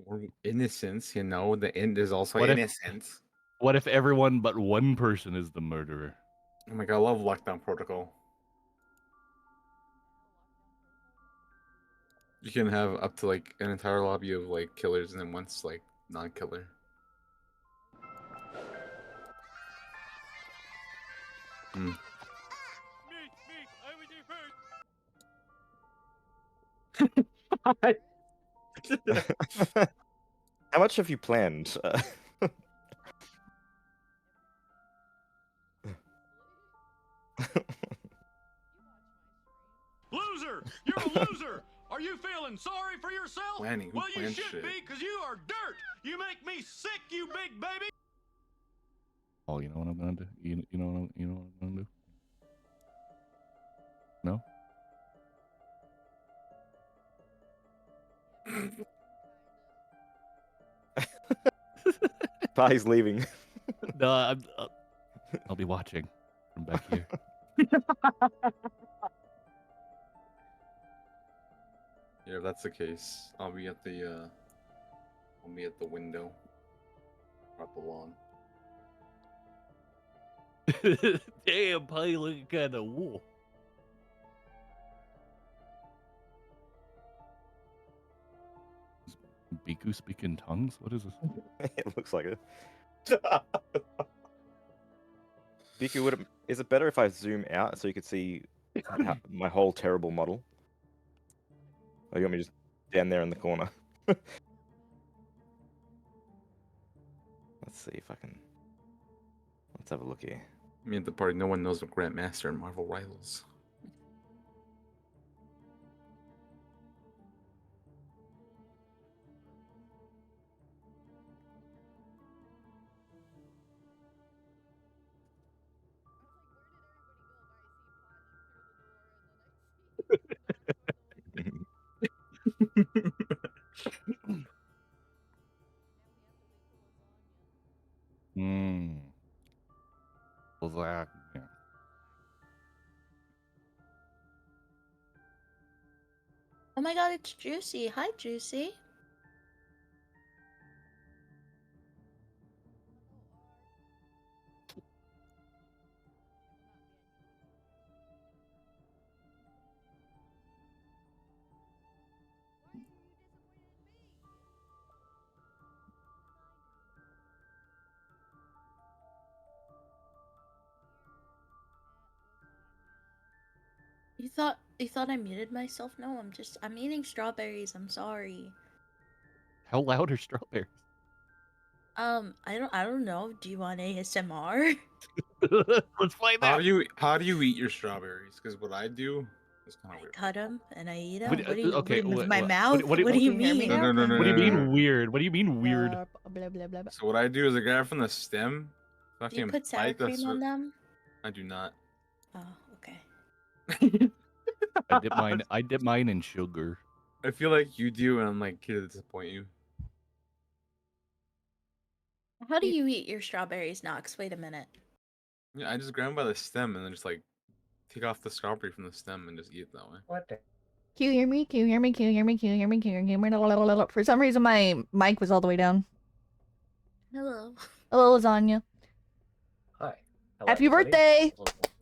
Or innocence, you know, the end is also What if- innocence. What if everyone but one person is the murderer? Oh my god, I love Lockdown Protocol. You can have up to like an entire lobby of like killers and then one's like non-killer. Hmm. How much have you planned? Loser! You're a loser! Are you feeling sorry for yourself? Planning, who Well, you plans should shit? be, because you are dirt! You make me sick, you big baby! Oh, you know what I'm gonna do? You know what I'm gonna do? No? Pahi's leaving. No, I'll be watching from back here. Yeah, if that's the case, I'll be at the window. Up the lawn. Damn, Pahi looking kind of wool. Beeku speaking tongues? What is this? It looks like it. Beeku, is it better if I zoom out so you can see my whole terrible model? Or you want me just down there in the corner? Let's see if I can... Let's have a look here. Me at the party, no one knows what Grandmaster and Marvel Rivals. Mmm. Lasagna. Oh my god, it's Juicy. Hi, Juicy. You thought I muted myself? No, I'm eating strawberries. I'm sorry. How loud are strawberries? I don't know. Do you want ASMR? Let's find How out. do you eat your strawberries? Because what I do is kind of I weird. cut them and I eat them. What- What do you? okay, with what- my what- mouth? what do What do you Can you hear me mean? now? No. What do you mean No. weird? What do you mean weird? Blah, blah, blah, blah. So what I do is I grab from the stem. Do you Fucking put sour bite the cream on them? I do not. Oh, okay. I dip mine in sugar. I feel like you do, and I'm like here to disappoint you. How do you eat your strawberries, Nox? Wait a minute. Yeah, I just grab them by the stem and then just like take off the strawberry from the stem and just eat it that way. What the? Can you hear me? Can you hear me? Can you hear me? Can you hear me? Can you hear me? For some reason, my mic was all the way down. Hello. Hello, lasagna. Hi. Hello, Happy everybody. birthday!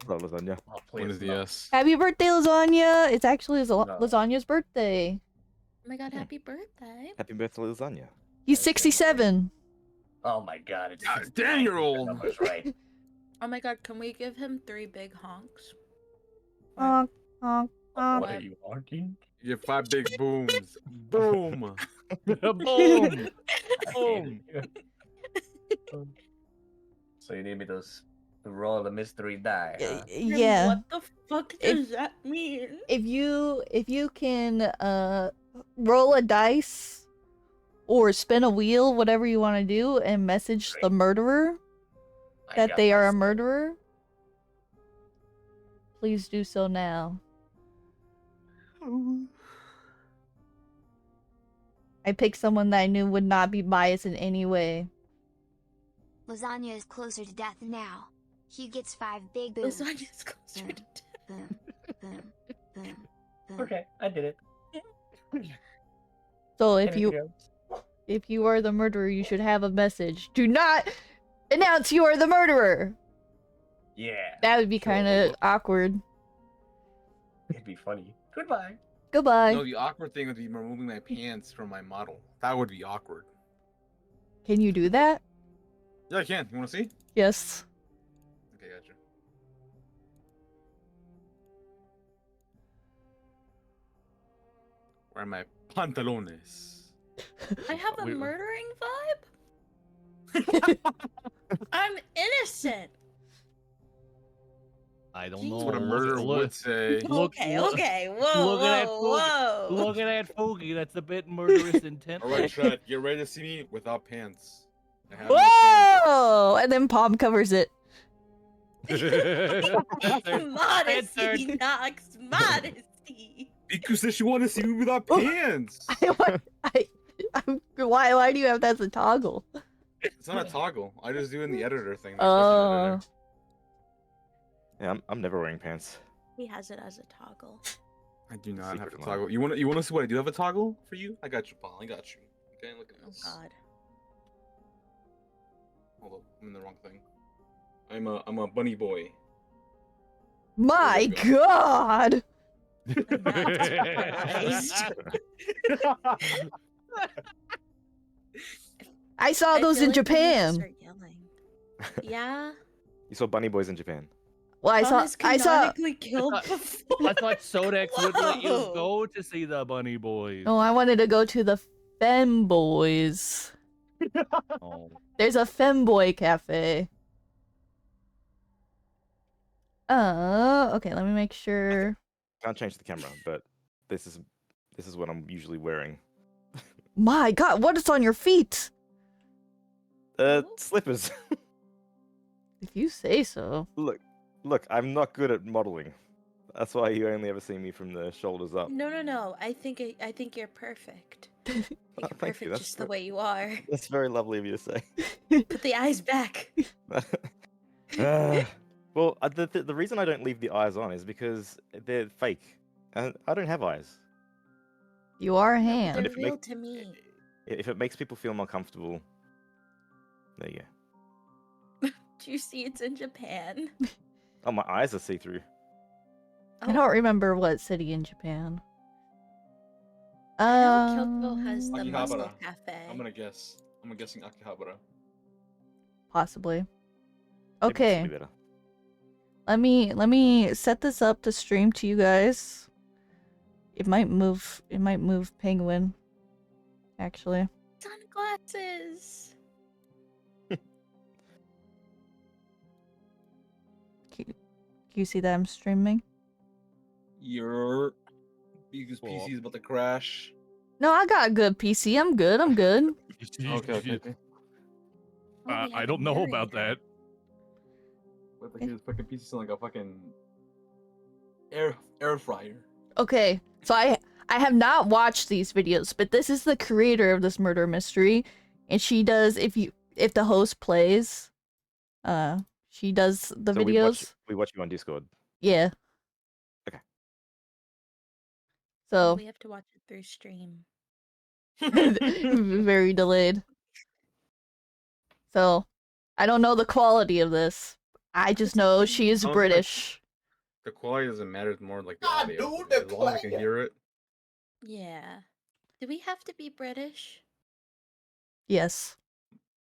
Hello, lasagna. Oh, When please, is the no. yes? Happy birthday, lasagna! It's actually No. lasagna's birthday. Oh my god, happy birthday. Happy birthday, lasagna. He's 67. Oh my god, it's God 69. damn, you're old. That number's right. Oh my god, can we give him 3 big honks? Honk, honk, honk. What are you honking? You get 5 big booms. Boom. Boom! Boom! So you need me to roll the mystery die, huh? Yeah. What the fuck does that mean? If you can roll a dice or spin a wheel, whatever you want to do, and message the murderer I that got they are a this. murderer, please do so now. I picked someone that I knew would not be biased in any way. Lasagna is closer to death now. He gets 5 big booms. Lasagna's closer to death. Boom, boom, boom, boom. Okay, I did it. So if you Anything else? If you are the murderer, you should have a message. Do not announce you are the murderer. Yeah. That would be Sure. kind of awkward. It'd be funny. Goodbye. Goodbye. No, the awkward thing would be removing my pants from my model. That would be awkward. Can you do that? Yeah, I can. You want to see? Yes. Okay, gotcha. Where are my pantalones? I have a We- murdering vibe. I'm innocent. I don't Jeez. know. That's what a murderer would say. Look- Okay, look- okay. Whoa, look at that whoa, fool. whoa. Look at that fogey. That's a bit murderous intent. All right, Chad, get ready to see me without pants. I have no pants. Whoa! And then Palm covers it. Modesty, Nox. Modesty. Beeku said she wanted to see me without pants. Why do you have that as a toggle? It's not a toggle. I just do it in the editor thing. the Oh. editor. Yeah, I'm never wearing pants. He has it as a toggle. I do not have a Secret line. toggle. You want to see what I do have a toggle for you? I got you, Paul. I got you. Okay, look at Oh this. God. Hold up, I'm in the wrong thing. I'm a bunny boy. My There you God! I'm not surprised. I saw I those feel in like we need to Japan. start yelling. Yeah. You saw bunny boys in Japan. Well, I saw. Canonically killed I before. I thought Sodex would let you Whoa. go to see the bunny boys. Oh, I wanted to go to the femboys. Oh. There's a femboy cafe. Okay. Let me make sure. Can't change the camera, but this is what I'm usually wearing. My God, what is on your feet? Slippers. If you say so. Look, I'm not good at modeling. That's why you only ever see me from the shoulders up. No. I think you're perfect. I think Oh, you're thank perfect you. That's just the way you are. That's very lovely of you to say. Put the eyes back. Well, the reason I don't leave the eyes on is because they're fake. And I don't have eyes. You are a They're hand. if it real make- to me. If it makes people feel more comfortable, there you go. Do you see it's in Japan? Oh, my eyes are see-through. I don't remember what city in Japan. I know Kyoto has the Akihabara. muscle cafe. I'm guessing Akihabara. Possibly. Maybe Okay. this will be better. Let me set this up to stream to you guys. It might move Penguin. Actually. Sunglasses. Can you see that I'm streaming? Your Beeku's Cool. PC is about to crash. No, I got a good PC. I'm good. Okay. Oh, we I have don't a know about narrator. that. What the his fucking PC sound like a fucking air fryer. Okay. So I have not watched these videos, but this is the creator of this murder mystery, and she does if the host plays, she does the So videos. we watch you on Discord. Yeah. Okay. So We have to watch it through stream. very delayed. So I don't know the quality of this. I just know she is Sounds like- British. The quality doesn't matter. It's more like the God, audio. dude, the As long as I can hear it. Yeah. Do we have to be British? Yes.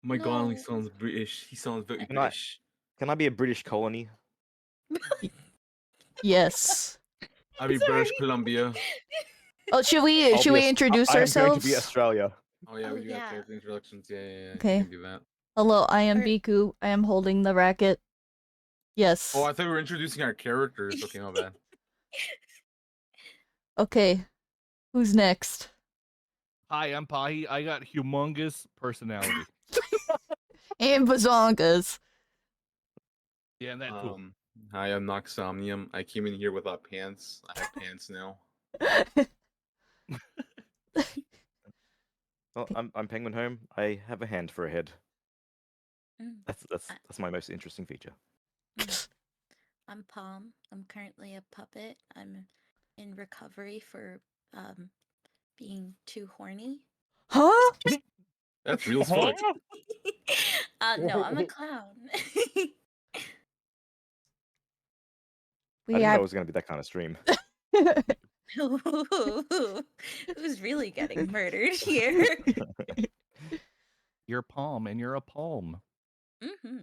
My God, he No. sounds British. He sounds very Can I- British. Can I be a British colony? Yes. I'll be British Columbia. Oh, should we introduce I am going ourselves? to be Australia. Oh yeah, Oh, we do yeah. have character introductions. Yeah. Okay. We can do that. Hello, I am Or- Beeku. I am holding the racket. Yes. Oh, I thought we were introducing our characters. Okay, my bad. Okay. Who's next? Hi, I'm Pahi. I got humongous personality. And Bazongas. Yeah, and that too. Hi, I'm Noxomnium. I came in here without pants. I have pants now. Well, I'm Penguinholme. I have a hand for a head. Mm. That's my most interesting feature. I'm Palm. I'm currently a puppet. I'm in recovery for being too horny. Huh? That's real as fuck. No, I'm a clown. I didn't know it was going to be that kind of stream. Who's really getting murdered here? You're palm and you're a palm. Mm-hmm.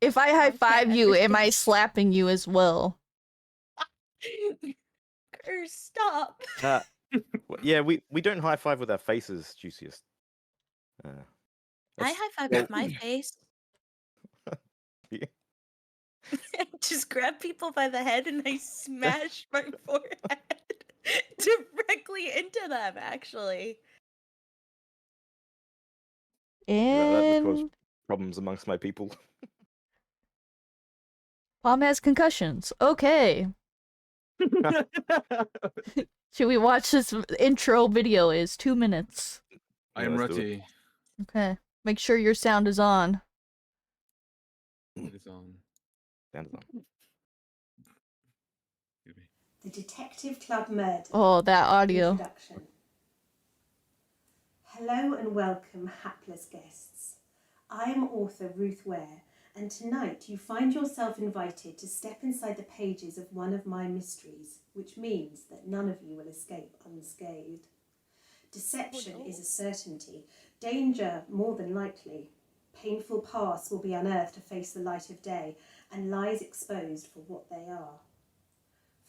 If I high five you, am I understand. slapping you as well? Curse, stop. Yeah, we don't high five with our faces, juiciest. I That's- high five with my face. Yeah. I just grab people by the head and I smash my forehead directly into them, actually. That would cause And problems amongst my people. Palm has concussions. Okay. Should we watch this intro video? Is 2 minutes. I am let's do it. ready. Okay. Make sure your sound is on. It is on. Down to them. Excuse me. The Detective Club Murder. Oh, that audio. Introduction. Hello and welcome, hapless guests. I am author Ruth Ware, and tonight you find yourself invited to step inside the pages of one of my mysteries, which means that none of you will escape unscathed. Deception is a certainty, danger more than likely. Painful pasts will be unearthed to face the light of day, and lies exposed for what they are.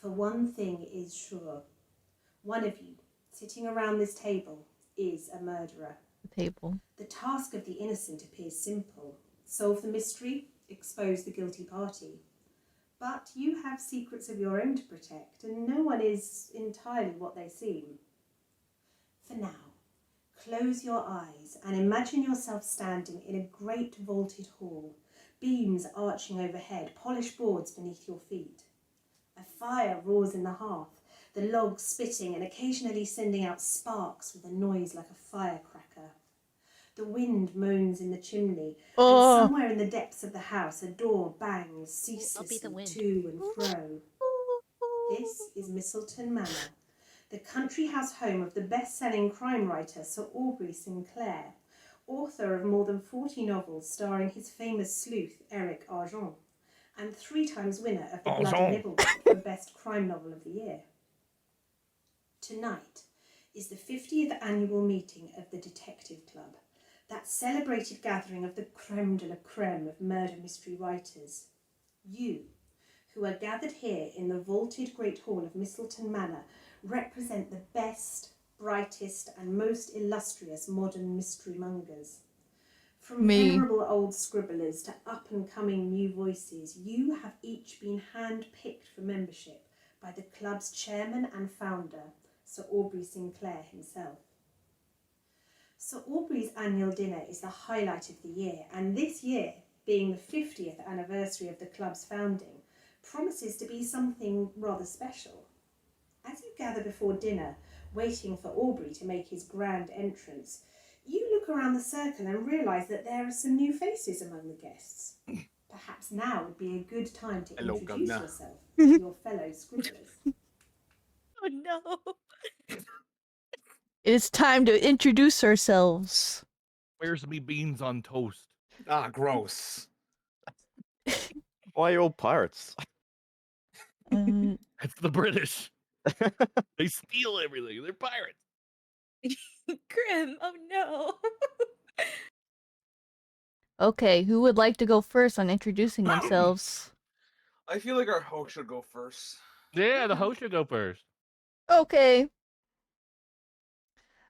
For one thing is sure, one of you, sitting around this table, is a murderer. The table. The task of the innocent appears simple. Solve the mystery, expose the guilty party. But you have secrets of your own to protect, and no one is entirely what they seem. For now, close your eyes and imagine yourself standing in a great vaulted hall, beams arching overhead, polished boards beneath your feet. A fire roars in the hearth, the logs spitting and occasionally sending out sparks with a noise like a firecracker. The wind moans in the chimney, and somewhere in the depths of the house a door bangs ceaselessly to and fro. This is Misselton Manor, the country house home of the best-selling crime writer Sir Aubrey Sinclair, author of more than 40 novels starring his famous sleuth Eric Argent, and 3 times winner of the Bloody Nibble for Best Crime Novel of the Year. Tonight is the 50th annual meeting of the Detective Club, that celebrated gathering of the creme de la creme of murder mystery writers. You, who are gathered here in the vaulted Great Hall of Misselton Manor, represent the best, brightest and most illustrious modern mystery mongers. From venerable old scribblers to up-and-coming new voices, you have each been hand-picked for membership by the club's chairman and founder, Sir Aubrey Sinclair himself. Sir Aubrey's annual dinner is the highlight of the year, and this year, being the 50th anniversary of the club's founding, promises to be something rather special. As you gather before dinner, waiting for Aubrey to make his grand entrance, you look around the circle and realise that there are some new faces among the guests. Perhaps now would be a good time to introduce yourself to your fellow scribblers. Oh no. It's time to introduce ourselves. Where's me beans on toast? Ah, gross. Why are you all pirates? It's the British. They steal everything. They're pirates. Grim, oh no. Okay, who would like to go first on introducing themselves? I feel like our host should go first. Yeah, the host should go first. Okay.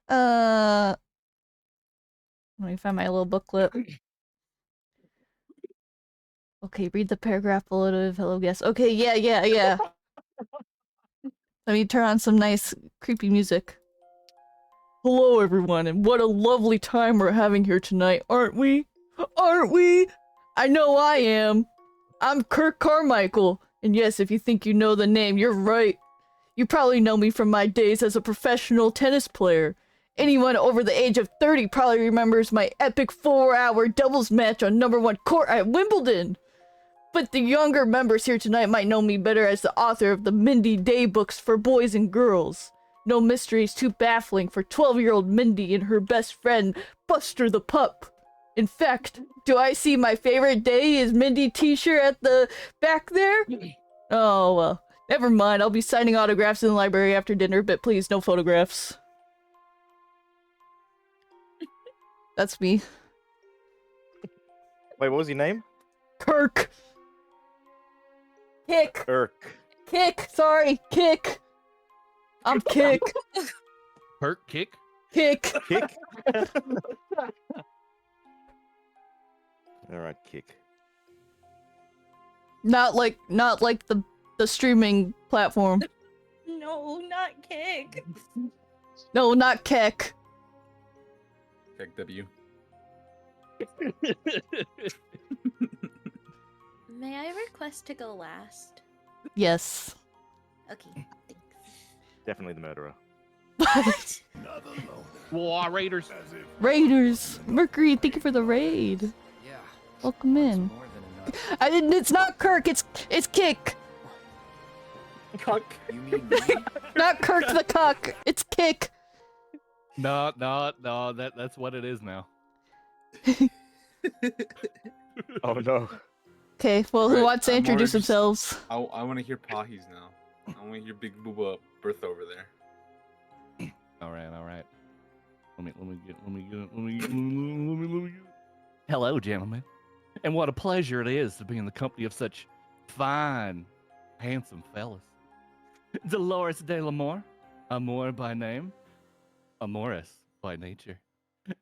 Let me find my little booklet. Okay, read the paragraph below to hello guest. Okay, yeah. Let me turn on some nice creepy music. Hello everyone, and what a lovely time we're having here tonight, aren't we? Aren't we? I know I am. I'm Kirk Carmichael, and yes, if you think you know the name, you're right. You probably know me from my days as a professional tennis player. Anyone over the age of 30 probably remembers my epic 4-hour doubles match on #1 court at Wimbledon. But the younger members here tonight might know me better as the author of the Mindy Day books for boys and girls. No mystery is too baffling for 12-year-old Mindy and her best friend, Buster the Pup. In fact, do I see my favorite day is Mindy t-shirt at the back there? Oh, well. Never mind, I'll be signing autographs in the library after dinner, but please, no photographs. That's me. Wait, what was your name? Kirk! Kick! Kirk. Kick! Sorry, Kick! I'm Kick! Perk kick. Kick! Kick. All right, kick. Not like the streaming platform. No, not Kick. No, not Keck. Check W. May I request to go last? Yes. Okay, thanks. Definitely the murderer. What? War Raiders. Raiders! Mercury, thank you for the raid. Yeah. Welcome in. More than enough. I didn't. It's not Kirk. It's Kick. Cuck. You mean me? Not Kirk the Cuck. It's Kick. No. That's what it is now. Oh no. Okay. Well, who Right, wants to I'm introduce already just- themselves? I want to hear Pahi's now. I want to hear Big Booba Bertha over there. All right. Let me get. Hello, gentlemen, and what a pleasure it is to be in the company of such fine, handsome fellas. Dolores de Lamore, Amor by name, Amoris by nature.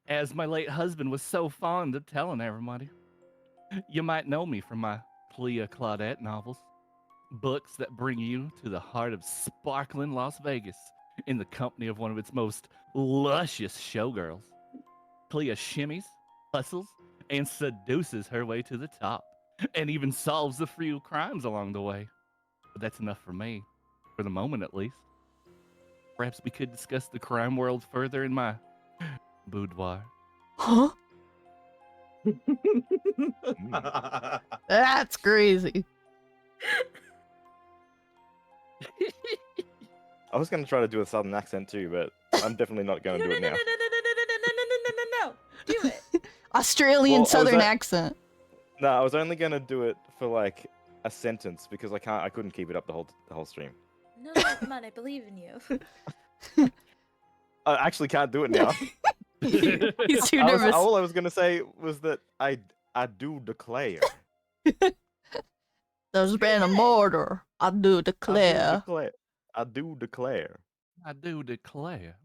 As my late husband was so fond of telling everybody. You might know me from my Clea Claudette novels, books that bring you to the heart of sparkling Las Vegas in the company of one of its most luscious showgirls. Clea shimmies, hustles, and seduces her way to the top, and even solves a few crimes along the way. But that's enough for me, for the moment at least. Perhaps we could discuss the crime world further in my boudoir. Huh? That's crazy. I was gonna try to do a southern accent too, but I'm definitely not gonna do it now. No. Do it. Australian Well, I was Southern at- accent. No, I was only gonna do it for like a sentence because I couldn't keep it up the whole stream. No, come on, I believe in you. I actually can't do it now. He's too nervous. All I was gonna say was that I do declare. There's been a murder. I do declare. I do declare. I do declare.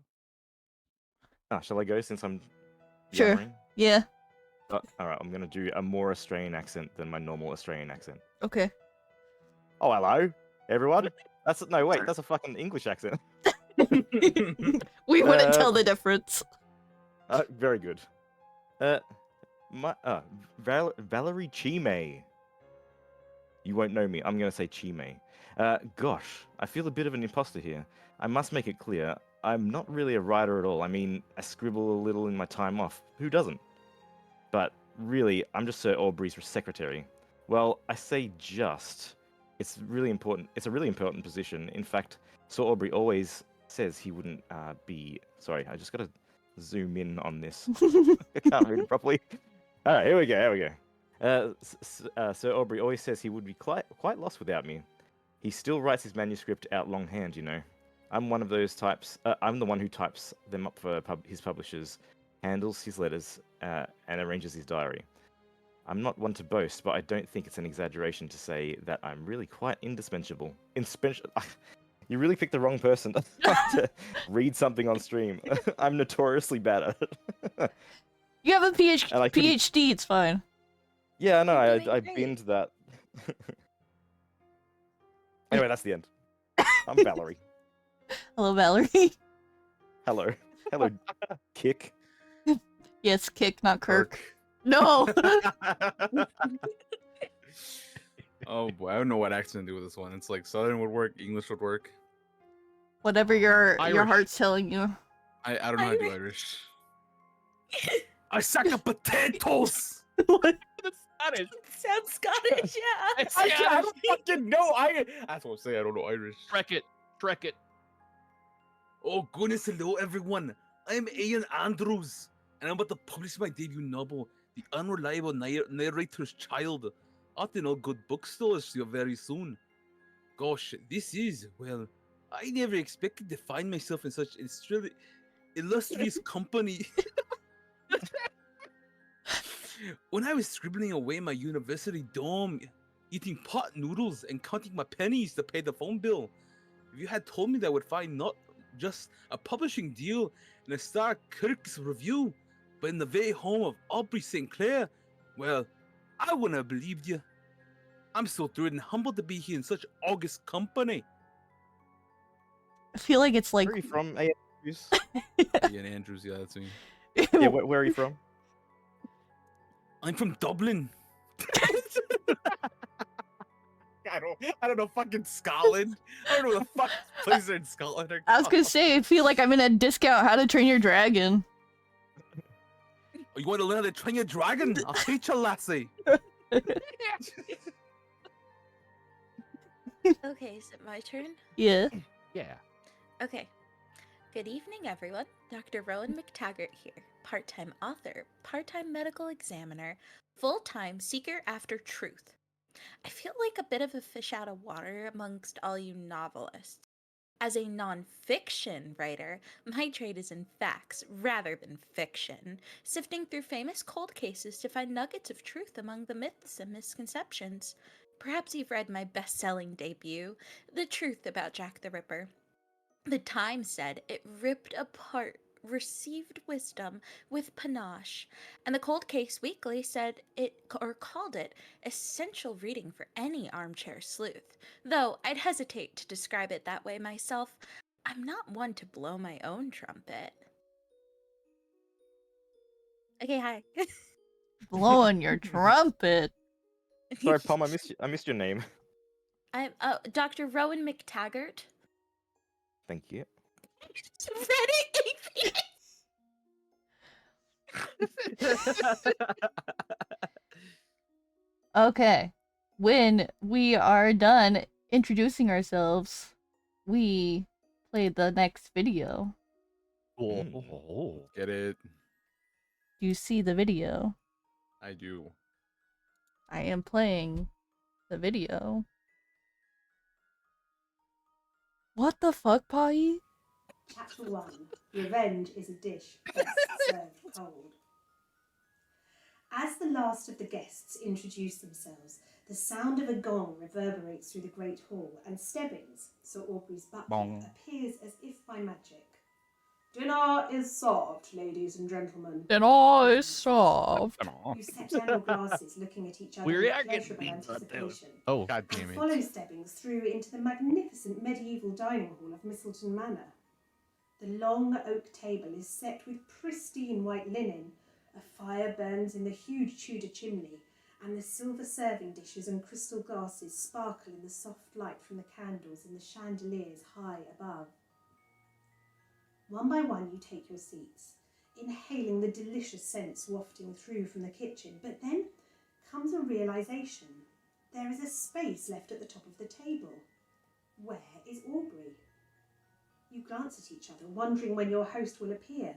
Shall I go since I'm Sure. yammering? Yeah. All right, I'm gonna do a more Australian accent than my normal Australian accent. Okay. Oh, hello, everyone. That's a fucking English accent. We wouldn't tell the difference. Very good. Valerie Chime. You won't know me. I'm gonna say Chime. Gosh, I feel a bit of an imposter here. I must make it clear. I'm not really a writer at all. I mean, I scribble a little in my time off. Who doesn't? But really, I'm just Sir Aubrey's secretary. Well, I say just. It's really important. It's a really important position. In fact, Sir Aubrey always says he wouldn't be. Sorry, I just gotta zoom in on this. I can't read it properly. All right, here we go. Sir Aubrey always says he would be quite lost without me. He still writes his manuscript out longhand, you know. I'm one of those types. I'm the one who types them up for his publishers, handles his letters, and arranges his diary. I'm not one to boast, but I don't think it's an exaggeration to say that I'm really quite indispensable. You really picked the wrong person to read something on stream. I'm notoriously bad at it. You have a PhD. And I couldn't- PhD. It's fine. Yeah, no, You're I doing great. binned that. Anyway, that's the end. I'm Valerie. Hello, Valerie. Hello. Hello, Kick. Yes, Kick, not Kirk. No. Oh boy, I don't know what accent to do with this one. It's like Southern would work, English would work. Whatever your Irish. heart's telling you. I don't know how to do Irish. I suck at potatoes. What? That's Scottish. Sounds Scottish, yeah. It's I Scottish. don't fucking know. That's what I'm saying. I don't know Irish. Trek it. Oh goodness, hello everyone. I am Ian Andrews, and I'm about to publish my debut novel, The Unreliable Narrator's Child, out in all good bookstores very soon. Gosh, this is, well, I never expected to find myself in such illustrious company. When I was scribbling away in my university dorm, eating pot noodles and counting my pennies to pay the phone bill, if you had told me that I would find not just a publishing deal and a star critic's review, but in the very home of Aubrey St. Clair, well, I wouldn't have believed you. I'm so thrilled and humbled to be here in such august company. I feel like it's like Where are you from, Andrews? Ian Andrews, yeah, that's me. Yeah, where are you from? I'm from Dublin. I don't know fucking Scotland. I don't know the fuck places in Scotland are I was gonna say, I feel like I'm in a discount How to Train Your Dragon. Oh, you want to learn how to train your dragon? I'll teach you, lassie. Okay, is it my turn? Yeah. Yeah. Okay. Good evening, everyone. Dr. Rowan McTaggart here, part-time author, part-time medical examiner, full-time seeker after truth. I feel like a bit of a fish out of water amongst all you novelists. As a non-fiction writer, my trade is in facts rather than fiction, sifting through famous cold cases to find nuggets of truth among the myths and misconceptions. Perhaps you've read my best-selling debut, The Truth About Jack the Ripper. The Times said it ripped apart received wisdom with panache, and the Cold Case Weekly said called it essential reading for any armchair sleuth. Though I'd hesitate to describe it that way myself. I'm not one to blow my own trumpet. Okay, hi. Blowing your trumpet. Sorry, Palm, I missed your name. I'm Dr. Rowan McTaggart. Thank you. Reddit Okay. When we are done introducing ourselves, we play the next video. Oh. Get it? Do you see the video? I do. I am playing the video. What the fuck, Pahi? Chapter 1. Revenge is a dish best served cold. As the last of the guests introduce themselves, the sound of a gong reverberates through the great hall, and Stebbins, Sir Aubrey's butler, Bong. appears as if by magic. Dinner is served, ladies and gentlemen. Dinner is served. You set down your glasses, looking at each other We're with getting pleasurable beat, anticipation. Oh. God And damn it. follow Stebbins through into the magnificent medieval dining hall of Misselton Manor. The long oak table is set with pristine white linen, a fire burns in the huge Tudor chimney, and the silver serving dishes and crystal glasses sparkle in the soft light from the candles in the chandeliers high above. One by one you take your seats, inhaling the delicious scents wafting through from the kitchen, but then comes a realisation. There is a space left at the top of the table. Where is Aubrey? You glance at each other, wondering when your host will appear.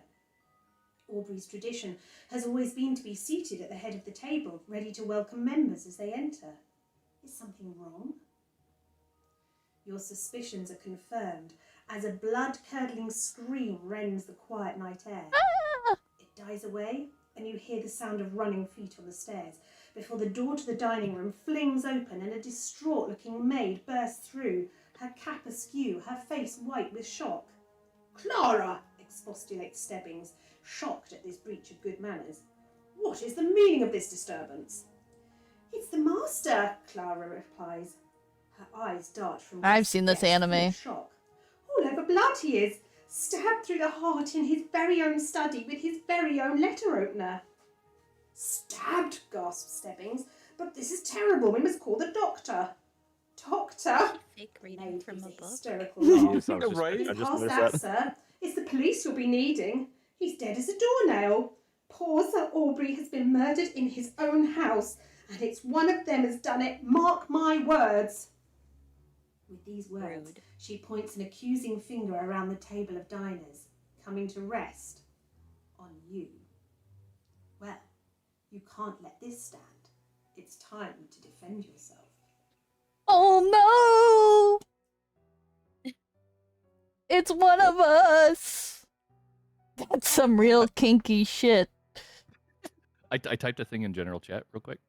Aubrey's tradition has always been to be seated at the head of the table, ready to welcome members as they enter. Is something wrong? Your suspicions are confirmed as a blood-curdling scream rends the quiet night air. It dies away, and you hear the sound of running feet on the stairs, before the door to the dining room flings open and a distraught-looking maid bursts through, her cap askew, her face white with shock. "Clara!" expostulates Stebbins, shocked at this breach of good manners. "What is the meaning of this disturbance?" "It's the master," Clara replies. Her eyes dart from I've seen this distress to anime. shock. "All over blood he is, stabbed through the heart in his very own study with his very own letter opener." "Stabbed?" gasps Stebbins. "But this is terrible. We must call the doctor." "Doctor?" Fake reading Maid from gives a a book. hysterical laugh. Yes, I Right? just "Past noticed that, that. sir. It's the police you'll be needing. He's dead as a doornail. Poor Sir Aubrey has been murdered in his own house, and it's one of them has done it. Mark my words." With these words, Rude. she points an accusing finger around the table of diners, coming to rest on you. Well, you can't let this stand. It's time to defend yourself. Oh no! It's one of us! That's some real kinky shit. I typed a thing in general chat real quick.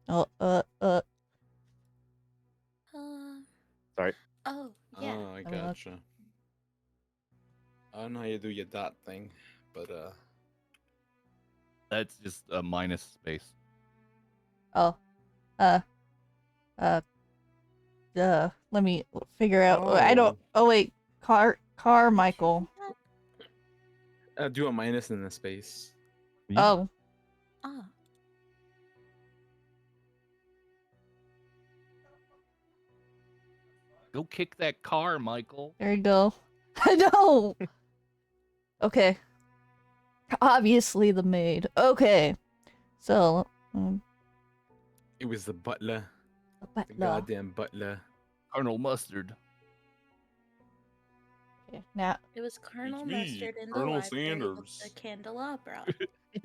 Oh, Sorry. Oh, yeah. Oh, I I mean, gotcha. I don't know how you do your dot thing, but That's just a minus space. oh. Let me figure out. I don't. Oh wait, Carmichael. do a minus in the space. Oh, Ah. Go kick that car, Michael. there you go. I know. Okay. Obviously the maid. Okay. So, It was the butler, but the no. goddamn butler. Colonel Mustard. Okay, now, It was Colonel me, Mustard in Colonel the library with Sanders. the candelabra.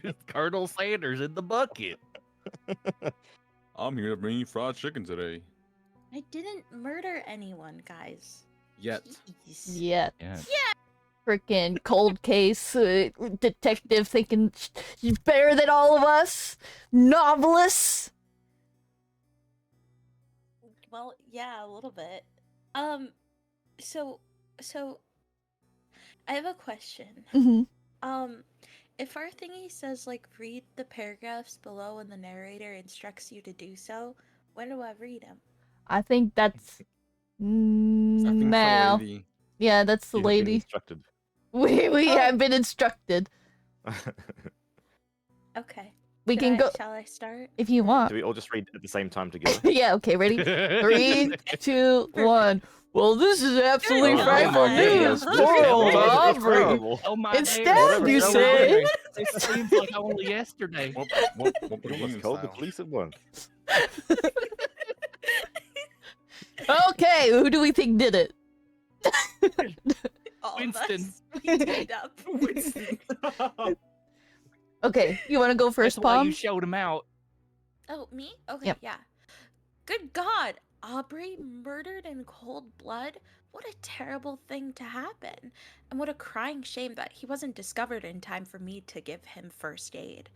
It's Colonel Sanders in the bucket. I'm here to bring you fried chicken today. I didn't murder anyone, guys. Yet. Jeez. yeah. Yeah. Freaking cold case detective thinking she's better than all of us. Novelists. Well, yeah, a little bit. So I have a question. Hmm. If our thingy says like read the paragraphs below and the narrator instructs you to do so, when do I read them? I think that's I think it's the now. lady. Yeah, that's the You have been lady. instructed. We Oh. have been instructed. Okay. We Should can I- go Shall I start? if you Do want. we all just read at the same time together? Yeah, okay, ready? 3, 2, 1. Well, this is absolutely Oh, frightful my news. goodness. Poor old Sounds Aubrey. terrible. Oh my It's days. stabbed, you So say? Aubrey, It seems like only yesterday. Whoop, whoop, whoop, You almost Union called the style. police at once. Okay, who do we think did it? All of Winston. us. We teamed up. Winston. Okay, you want to go first, That's why you Palm? showed him out. Oh, me? Okay, Yep. yeah. Good God, Aubrey murdered in cold blood? What a terrible thing to happen. And what a crying shame that he wasn't discovered in time for me to give him first aid.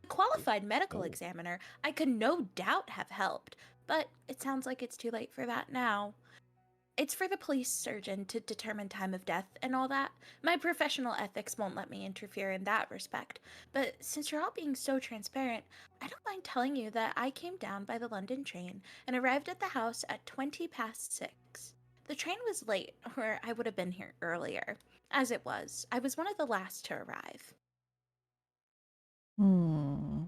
A qualified medical Oh. examiner, I could no doubt have helped, but it sounds like it's too late for that now. It's for the police surgeon to determine time of death and all that. My professional ethics won't let me interfere in that respect. But since you're all being so transparent, I don't mind telling you that I came down by the London train and arrived at the house at 6:20. The train was late, or I would have been here earlier. As it was, I was one of the last to arrive. Hmm.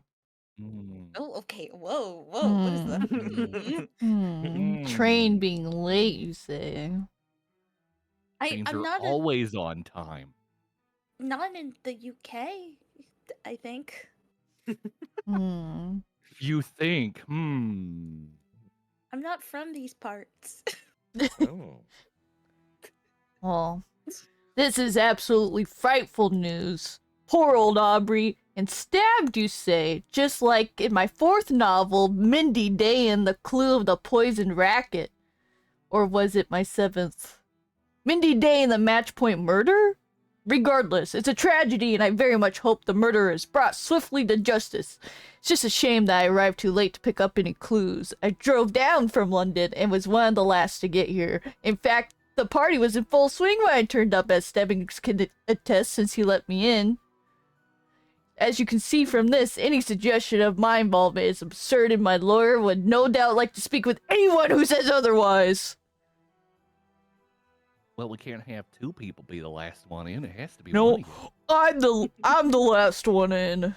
Oh, okay. Whoa, what is that? Train being late, you say? Trains I'm are not always on time. not in the UK, I think. Hmm. You think, hmm. I'm not from these parts. Oh. Well, this is absolutely frightful news. Poor old Aubrey, and stabbed, you say, just like in my 4th novel, Mindy Day and the Clue of the Poisoned Racket. Or was it my 7th? Mindy Day and the Matchpoint Murder? Regardless, it's a tragedy, and I very much hope the murderer is brought swiftly to justice. It's just a shame that I arrived too late to pick up any clues. I drove down from London and was one of the last to get here. In fact, the party was in full swing when I turned up, as Stebbings can attest since he let me in. As you can see from this, any suggestion of my involvement is absurd, and my lawyer would no doubt like to speak with anyone who says otherwise. Well, we can't have 2 people be the last one in. It has to be No, one of you. I'm the last one in.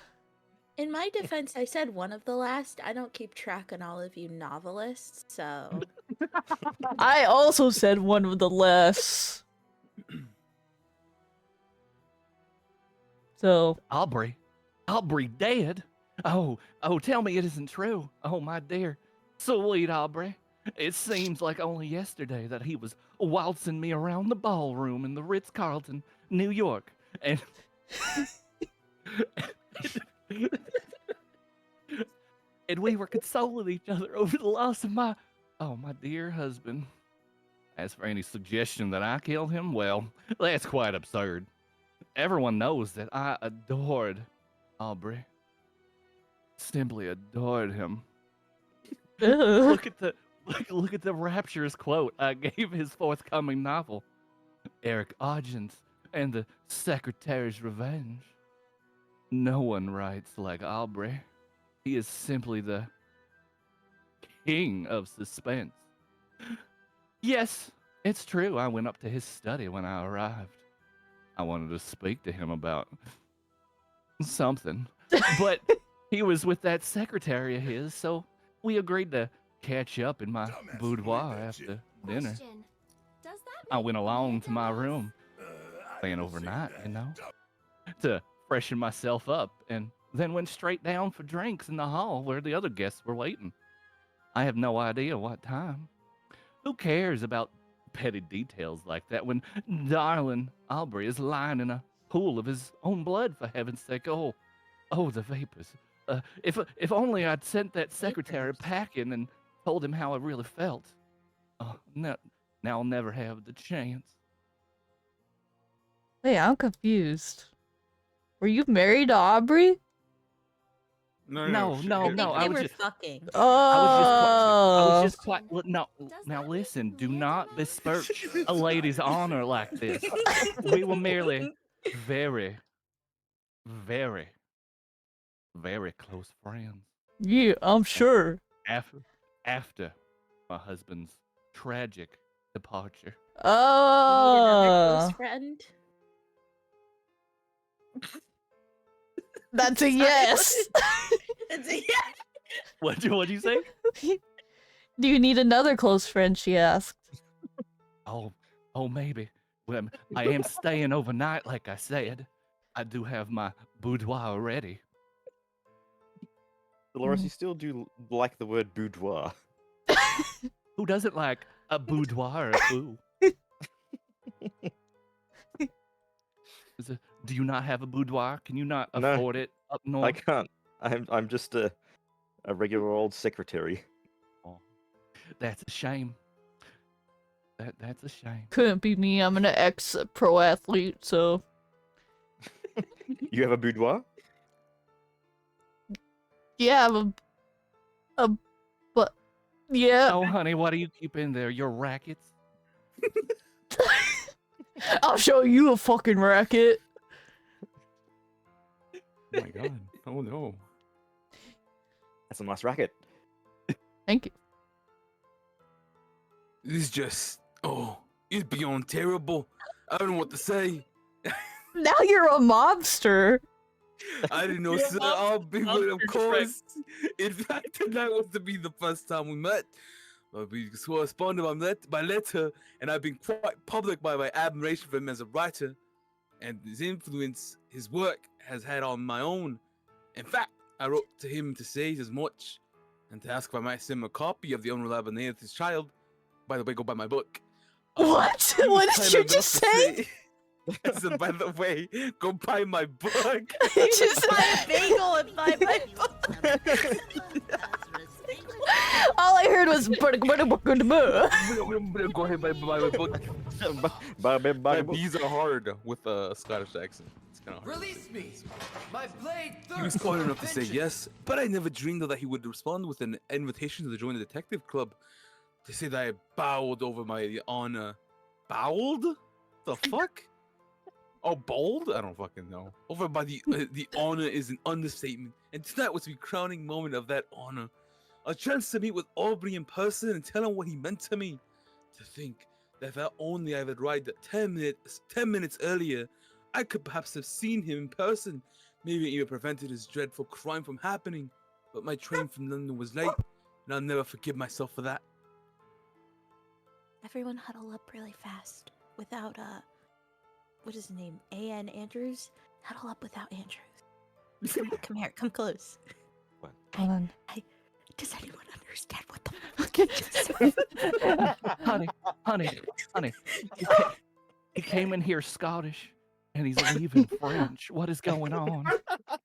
In my defense, I said one of the last. I don't keep track on all of you novelists, so... I also said one of the less. So, Aubrey dead? Oh, tell me it isn't true. Oh, my dear. Sweet Aubrey. It seems like only yesterday that he was waltzing me around the ballroom in the Ritz-Carlton, New York, and and we were consoling each other over the loss of my dear husband. As for any suggestion that I killed him, well, that's quite absurd. Everyone knows that I adored Aubrey. Simply adored him. Ugh. Look at the rapturous quote I gave his forthcoming novel, Eric Argent and the Secretary's Revenge. No one writes like Aubrey. He is simply the king of suspense. Yes, it's true. I went up to his study when I arrived. I wanted to speak to him about something, but he was with that secretary of his, so we agreed to catch up in my boudoir after dinner. Question. Does that I make went me a along to my dumbass? room, staying overnight, to freshen myself up, and then went straight down for drinks in the hall where the other guests were waiting. I have no idea what time. Who cares about petty details like that when darling Aubrey is lying in a pool of his own blood, for heaven's sake? Oh, the vapors. If only I'd sent that secretary packing and told him how I really felt. Oh, now I'll never have the chance. Hey, I'm confused. Were you married to Aubrey? No, I think I they was were just fucking. I was Oh. just quite no. Now listen, do not besmirch a lady's honor like this. We were merely very, very, very close friends. Yeah, I'm sure. After my husband's tragic departure. You need another Oh. close friend. That's a yes. It's a yes. What'd you say? Do you need another close friend? She asked. Oh, maybe. Well, I am staying overnight, like I said. I do have my boudoir ready. Dolores, you still do like the word boudoir. Who doesn't like a boudoir or two? Do you not have a boudoir? Can you not No, afford it up I north? can't. I'm just a regular old secretary. Oh, that's a shame. That's a shame. Couldn't be me. I'm an ex-pro athlete, so You have a boudoir? yeah, but yeah. Oh, honey, what do you keep in there? Your rackets? I'll show you a fucking racket. Oh my god. Oh no. That's a nice racket. Thank you. This is just it's beyond terrible. I don't know what to say. Now you're a mobster. I didn't know Yeah, Sir mobster- Aubrey would, of mobster course. In fact, tonight was to be the first time we met. But we corresponded by letter, and I've been quite public by my admiration for him as a writer, and his influence his work has had on my own. In fact, I wrote to him to say as much, and to ask if I might send him a copy of The Unreliable Name of His Child. By the way, go buy my book. What? he was What did kind you enough just to say? I said, by the way, go buy my book. You just Buy a bagel and buy my book. all I heard was Go ahead, buy my book. My B's are hard with a Scottish accent. It's kind of hard. Release me! My blade He was kind enough to say yes, but I never dreamed that he would respond with an invitation to join the detective club. To say that I bowed over my honor. Bowled? The fuck? Oh, bold? I don't fucking know. Over by the honor is an understatement, and tonight was the crowning moment of that honor. A chance to meet with Aubrey in person and tell him what he meant to me. To think that if only I had arrived at 10 minutes earlier, I could perhaps have seen him in person, maybe even prevented his dreadful crime from happening. But my train from London was late, and I'll never forgive myself for that. Everyone huddle up really fast without what is his name? A.N. Andrews? Huddle up without Andrews. Come here, come close. Hold on. Does anyone understand what the fuck you just said? honey. He came in here Scottish, and he's leaving French. What is going on?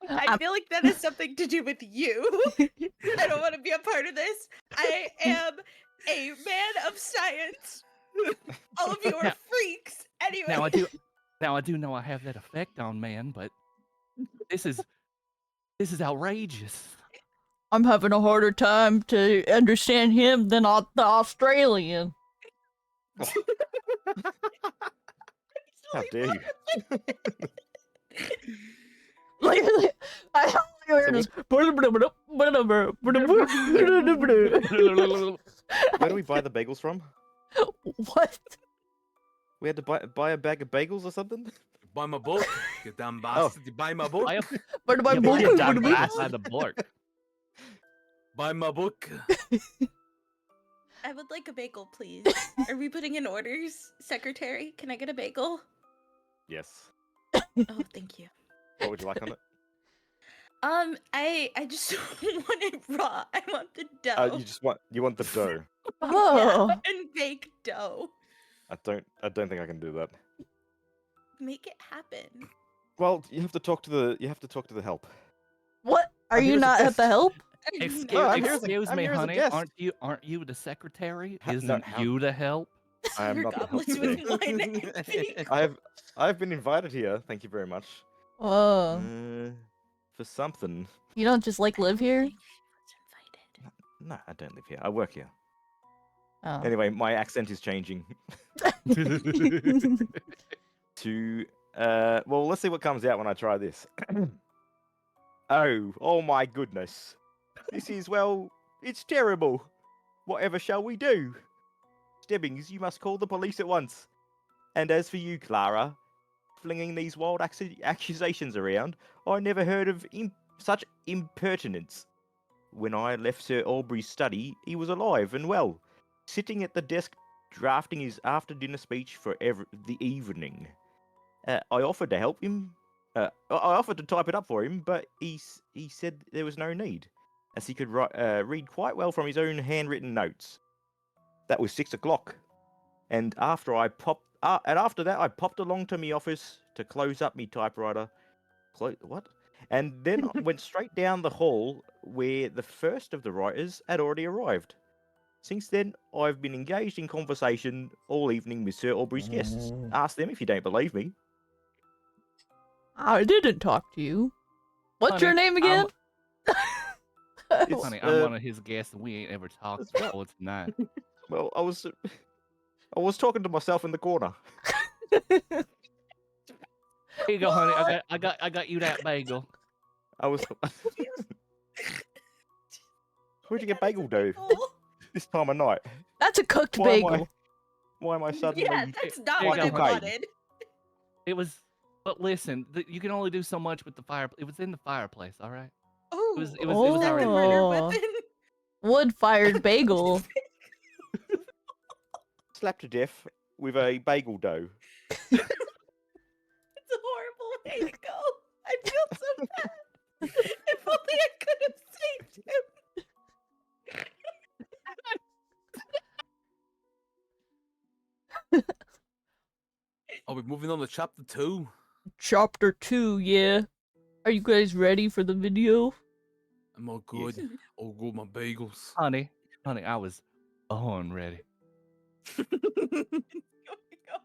I feel like that has something to do with you. I don't want to be a part of this. I am a man of science. All of you are freaks. Anyway. Now I do know I have that effect on men, but this is outrageous. I'm having a harder time to understand him than the Australian. How dare you? Like, I heard this. Where do we buy the bagels from? What? We had to buy a bag of bagels or something? Buy my book, you damn bastard. You buy my book. Buy my the book. Buy my book. I would like a bagel, please. Are we putting in orders, secretary? Can I get a bagel? Yes. Oh, thank you. What would you like on it? I just want it raw. I want the dough. You want the dough. Oh. Yeah, and baked dough. I don't think I can do that. Make it happen. Well, you have to talk to the help. What? Are I'm you here as a not at guest. the help? Excuse I'm me, here as a honey. guest. Aren't you the secretary? No, Isn't you the help? I am not the help Goblets with today. wine. I've been invited here. Thank you very much. Oh. For something. You don't just like live here? No, I don't live here. I work here. Oh. Anyway, my accent is changing. To well, let's see what comes out when I try this. Oh my goodness. This is, well, it's terrible. Whatever shall we do? Stebbings, you must call the police at once. And as for you, Clara, flinging these wild accusations around, I never heard of such impertinence. When I left Sir Aubrey's study, he was alive and well, sitting at the desk drafting his after-dinner speech for the evening. I offered to help him. I offered to type it up for him, but he said there was no need, as he could read quite well from his own handwritten notes. That was 6 o'clock, and after that, I popped along to me office to close up me typewriter. What? And then went straight down the hall where the first of the writers had already arrived. Since then, I've been engaged in conversation all evening with Sir Aubrey's guests. Ask them if you don't believe me. I didn't talk to you. What's your name again? Honey, I'm one of his guests, and we ain't ever talked before tonight. Well, I was talking to myself in the corner. Here you go, honey. I got you that bagel. I was. Where'd you get bagel dough this time of night? That's a cooked bagel. Why am I suddenly? Yeah, that's not There what you I go, honey. wanted. It was, but listen, you can only do so much with the fire. It was in the fireplace, all right. Oh, It was is that the already. murder Oh. weapon? Wood-fired bagel. Slapped to death with a bagel dough. It's a horrible way to go. I feel so bad. If only I could have saved him. Are we moving on to chapter 2? Chapter 2, yeah. Are you guys ready for the video? I'm all good. All good, my bagels. Honey, I was born ready. Oh my god.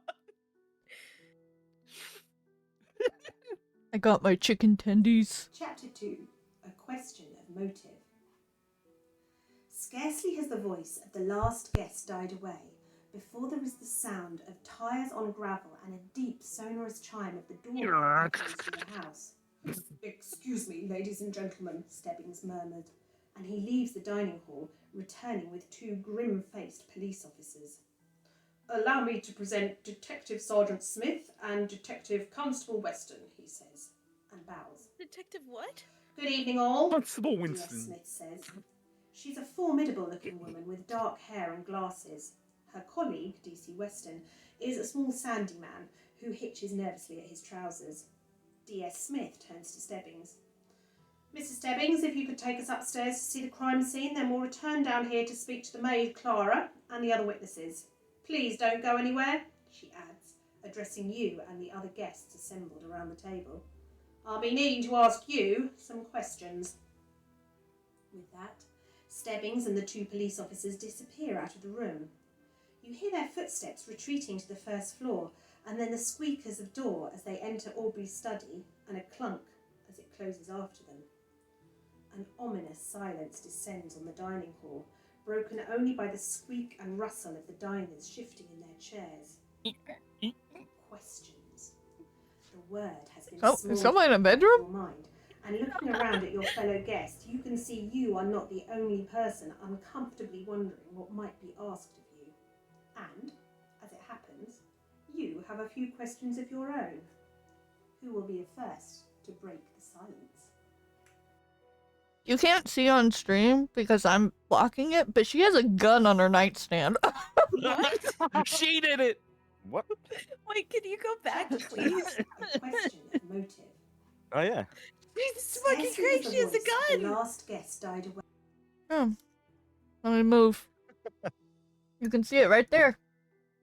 I got my chicken tendies. Chapter 2, A Question of Motive. Scarcely has the voice of the last guest died away before there is the sound of tires on gravel and a deep sonorous chime of the door echoes through the house. "Excuse me, ladies and gentlemen," Stebbings murmured, and he leaves the dining hall, returning with 2 grim-faced police officers. "Allow me to present Detective Sergeant Smith and Detective Constable Weston," he says, and bows. Detective what? "Good evening, all," Constable D.S. Winston. Smith says. She's a formidable-looking woman with dark hair and glasses. Her colleague, D.C. Weston, is a small sandy man who hitches nervously at his trousers. D.S. Smith turns to Stebbings. Mrs. Stebbings, if you could take us upstairs to see the crime scene, then we'll return down here to speak to the maid, Clara, and the other witnesses. Please don't go anywhere, she adds, addressing you and the other guests assembled around the table. I'll be needing to ask you some questions. With that, Stebbings and the 2 police officers disappear out of the room. You hear their footsteps retreating to the first floor, and then the squeakers of door as they enter Aubrey's study, and a clunk as it closes after them. An ominous silence descends on the dining hall, broken only by the squeak and rustle of the diners shifting in their chairs. Questions. The word has been Oh, is someone in a bedroom? your mind, and looking around at your fellow guest, you can see you are not the only person uncomfortably wondering what might be asked of you. And, as it happens, you have a few questions of your own. Who will be the first to break the silence? You can't see on stream because I'm blocking it, but she has a gun on her nightstand. What? She did it. What? Wait, can you go back, please? A question of motive. Oh yeah. It's fucking Scarcely great, as she has the a voice of gun! The last guest died away. Oh. Let me move. You can see it right there.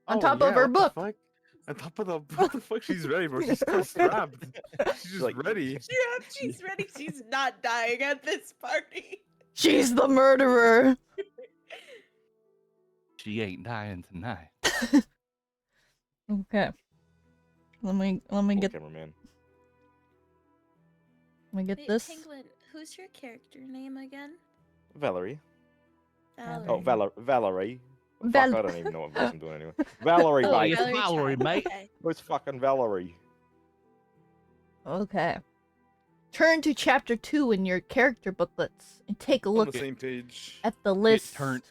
On top of her book. On top of the what the fuck? She's ready, bro. She's still strapped. She's just Like- ready. Yeah, she's ready. She's not dying at this party. She's the murderer. She ain't dying tonight. Okay. Let me Poor get cameraman. Wait, this. Penguin, who's your character name again? Valerie. Valerie. Oh, Valerie. Val- Fuck, I don't even know what voice I'm doing anyway. Valerie, Oh, mate. it's Valerie, Child. mate. Okay. It's fucking Valerie. Okay. Turn to chapter 2 in your character booklets and take a On look the same page. at the list turned.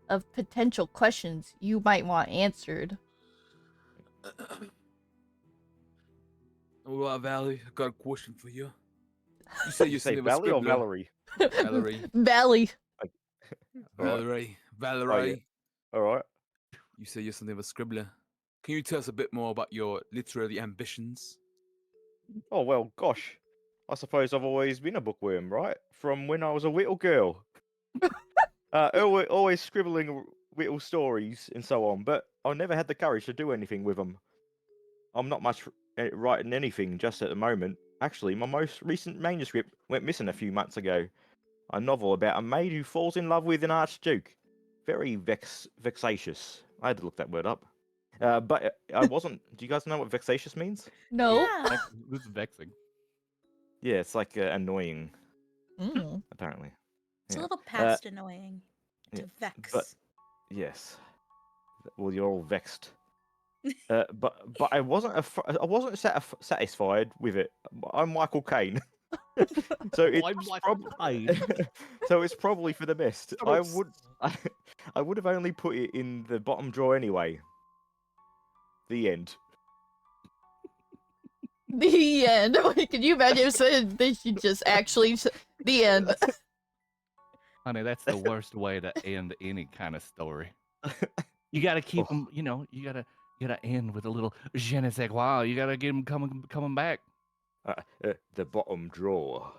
of potential questions you might want answered. Well, Valley, I got a question for you. You say You you're say something of a Valley or scribbler. Valerie? Valerie. Valley. Valerie. Valerie. Oh, yeah. All right. You say you're something of a scribbler. Can you tell us a bit more about your literary ambitions? Oh well, gosh. I suppose I've always been a bookworm, right? From when I was a little girl. Always scribbling little stories and so on, but I never had the courage to do anything with them. I'm not much at writing anything just at the moment. Actually, my most recent manuscript went missing a few months ago. A novel about a maid who falls in love with an archduke. Very vexatious. I had to look that word up. But I wasn't. Do you guys know what vexatious means? No. Yeah. This is vexing. Yeah, it's like annoying, Mm. apparently. It's Yeah. a little past annoying. To yeah, vex. but- Yes. Well, you're all vexed. But I wasn't satisfied with it. I'm Michael Caine. So it's I'm Michael Caine. so it's probably for the best. So it's- I would have only put it in the bottom drawer anyway. The end. The end. Can you imagine if they should just actually the end? Honey, that's the worst way to end any kind of story. You gotta keep Oh. them, you gotta end with a little je ne sais quoi. You gotta get them coming back. The bottom drawer.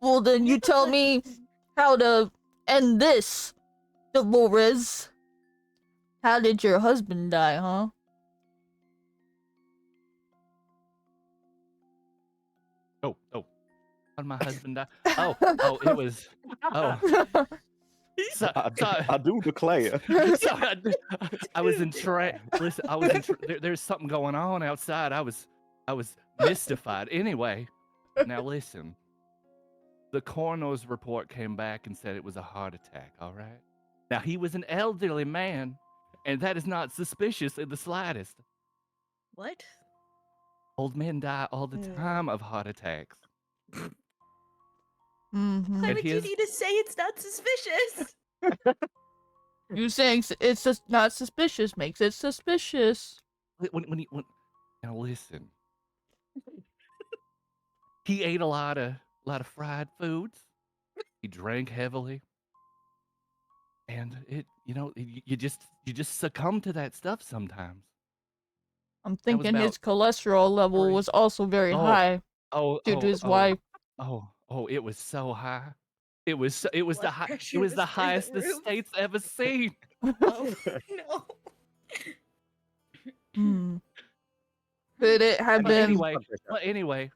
Well, then you tell me how to end this, Dolores. How did your husband die, huh? Oh, how did my husband die? Oh, it was. Oh, so, I do declare. so I was in Listen, I was in there's something going on outside. I was mystified. Anyway, now listen. The coroner's report came back and said it was a heart attack. All right. Now he was an elderly man, and that is not suspicious in the slightest. What? Old men die all the Hmm. time of heart attacks. Mm-hmm. Why And would you his- need to say it's not suspicious? You saying it's just not suspicious makes it suspicious. When now listen. He ate a lot of fried foods. He drank heavily. And you just succumb to that stuff sometimes. I'm thinking about his cholesterol level 3. was also very Oh, high Oh, due to his wife. Oh, it was so high. It was the Blood high. It pressure was the was through the highest the roof. state's ever seen. Oh no. Hmm. Could it have But been? anyway,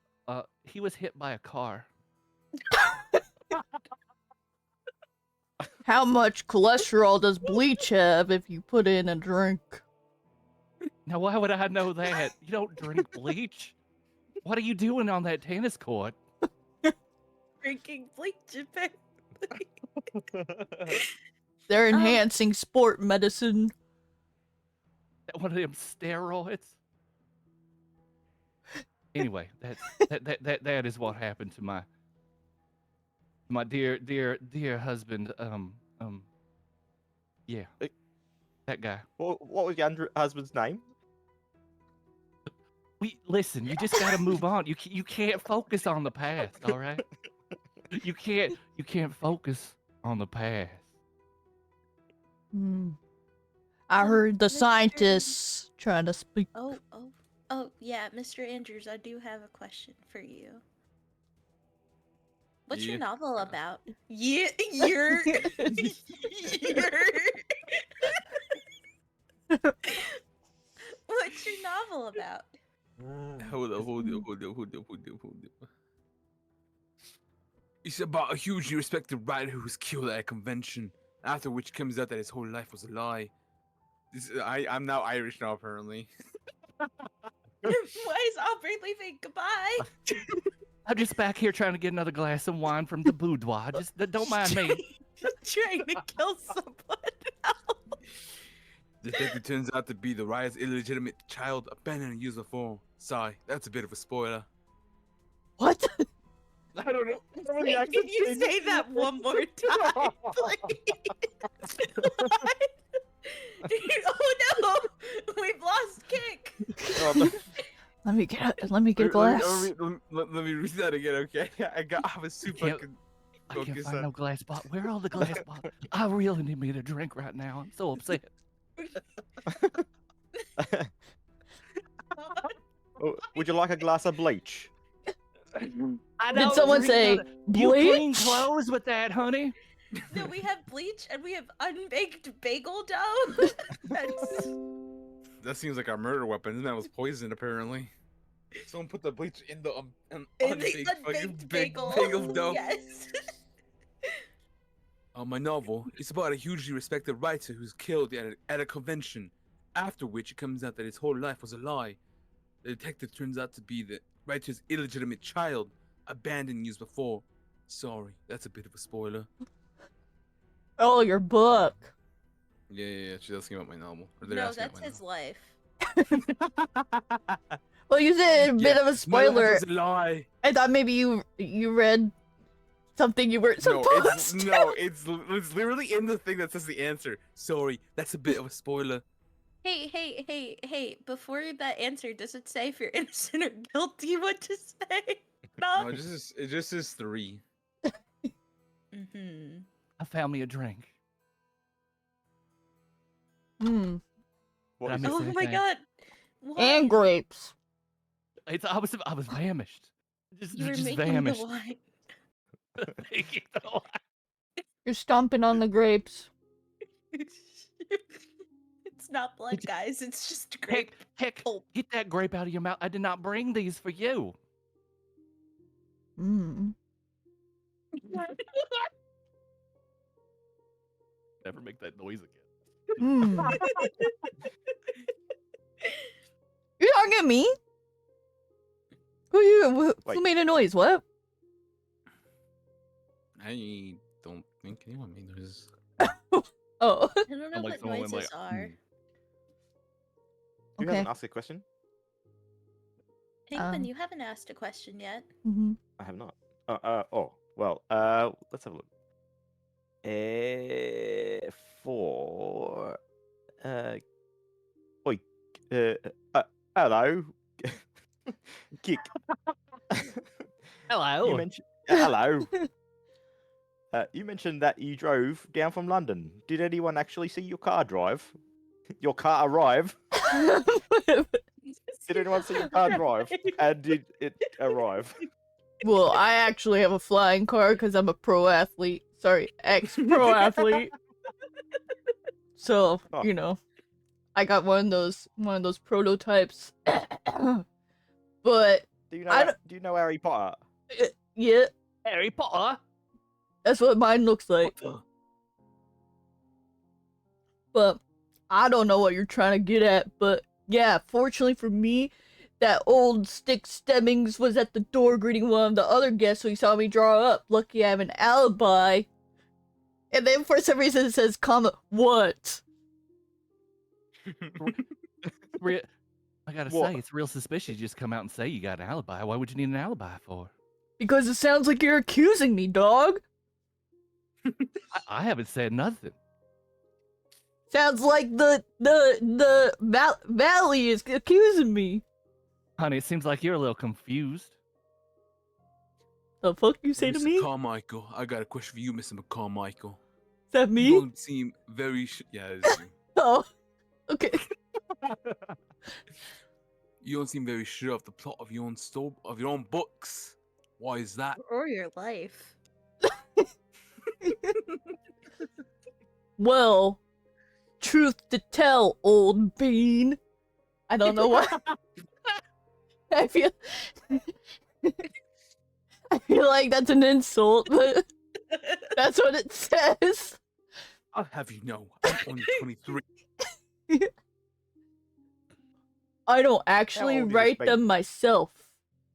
he was hit by a car. How much cholesterol does bleach have if you put in a drink? Now, why would I know that? You don't drink bleach. What are you doing on that tennis court? Drinking bleach, apparently. They're enhancing sport medicine. One of them steroids. Anyway, that is what happened to my dear husband. Yeah, that guy. What was your husband's name? Listen. You just gotta move on. You can't focus on the past. All right. You can't focus on the past. Hmm. I heard the scientists trying to speak. Oh, yeah, Mr. Andrews, I do have a question for you. What's your novel about? Yeah, you're. What's your novel about? Hold up. It's about a hugely respected writer who was killed at a convention, after which comes out that his whole life was a lie. I'm now Irish now, apparently. Why is Aubrey leaving? Goodbye. I'm just back here trying to get another glass of wine from the boudoir. Just don't mind me. Trying to kill someone else. The detective turns out to be the writer's illegitimate child abandoned years before. Sorry, that's a bit of a spoiler. What? I don't know. Wait, can you say that one more time, please? Oh no! We've lost Kick. Let me get a glass. Let me read that again, okay? I was super. I can't find no glass bottle. Where are all the glass bottles? I really need me to drink right now. I'm so upset. Would you like a glass of bleach? Did someone say You clean bleach? clothes with that, honey? No, we have bleach and we have unbaked bagel dough. That seems like our murder weapon. And that was poison, apparently. Someone put the bleach in the In the unbaked bagel dough. Yes. My novel is about a hugely respected writer who's killed at a convention, after which it comes out that his whole life was a lie. The detective turns out to be the writer's illegitimate child, abandoned years before. Sorry, that's a bit of a spoiler. Oh, your book. Yeah, she does came out my novel. No, that's his life. Well, you said a bit of a spoiler. My life was a lie. I thought maybe you read something you weren't supposed to. No, it's literally in the thing that says the answer. Sorry, that's a bit of a spoiler. Hey, before that answer, does it say if you're innocent or guilty what to say? No, it just says 3. Mm-hmm. I found me a drink. Hmm. Did I miss Oh my anything? god. What? And grapes. I was famished. You were just making famished. the wine. Making the wine. You're stomping on the grapes. It's not blood, guys. It's just grape. Heck, get that grape out of your mouth. I did not bring these for you. Hmm. Never make that noise again. Hmm. You're talking at me? Who made a noise? What? I don't think anyone made noises. Oh. I don't know I'm like what someone went noises like, are. You haven't asked a question? Penguin, you haven't asked a question yet. Mm-hmm. I have not. Well, let's have a look. Oi, hello, Kick. Hello. You mentioned, hello. You mentioned that you drove down from London. Did anyone actually see your car drive? Your car arrive? Did anyone see your car drive? And did it arrive? Well, I actually have a flying car because I'm a pro athlete. Sorry, ex-pro athlete. So, Oh. you know, I got one of those prototypes. But Do you I know? Do you know Harry Potter? yeah, Harry Potter. that's what mine looks like. What the? But I don't know what you're trying to get at. But yeah, fortunately for me, that old Stick Stemmings was at the door greeting one of the other guests, so he saw me draw up. Lucky I have an alibi. And then for some reason it says, comma, what? I gotta What? say, it's real suspicious you just come out and say you got an alibi. Why would you need an alibi for? Because it sounds like you're accusing me, dog. I haven't said nothing. Sounds like the Valley is accusing me. Honey, it seems like you're a little confused. The fuck you say to Mr. me? Carmichael, I got a question for you, Mr. Carmichael. Is that You me? don't seem very yeah. It's you. Oh, okay. You don't seem very sure of the plot of your own books. Why is that? Or your life. Well, truth to tell, old bean. I don't know what. I feel like that's an insult, but that's what it says. I'll have you know, I'm only 23. I don't actually old is write baby? them myself.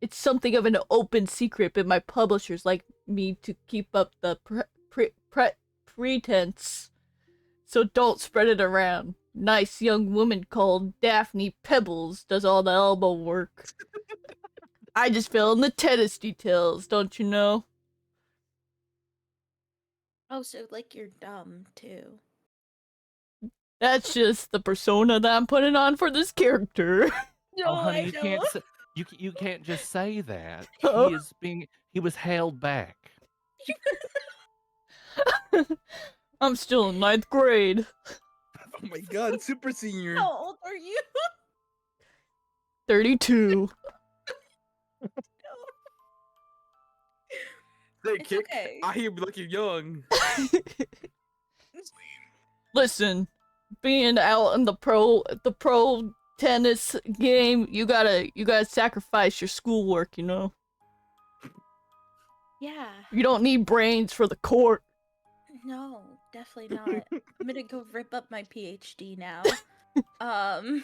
It's something of an open secret, but my publishers like me to keep up the pretense. So don't spread it around. Nice young woman called Daphne Pebbles does all the elbow work. I just fill in the tennis details, don't you know? Oh, so like you're dumb too. That's just the persona that I'm putting on for this character. Oh, honey, you can't say, you can't just say that. Oh. He was held back. I'm still in 9th grade. Oh my god, super senior. How old are you? 32. Say, It's Kick, okay. I hear you like you're young. Listen, being out in the pro tennis game, you gotta sacrifice your schoolwork, you know? Yeah. You don't need brains for the court. No, definitely not. I'm gonna go rip up my PhD now. I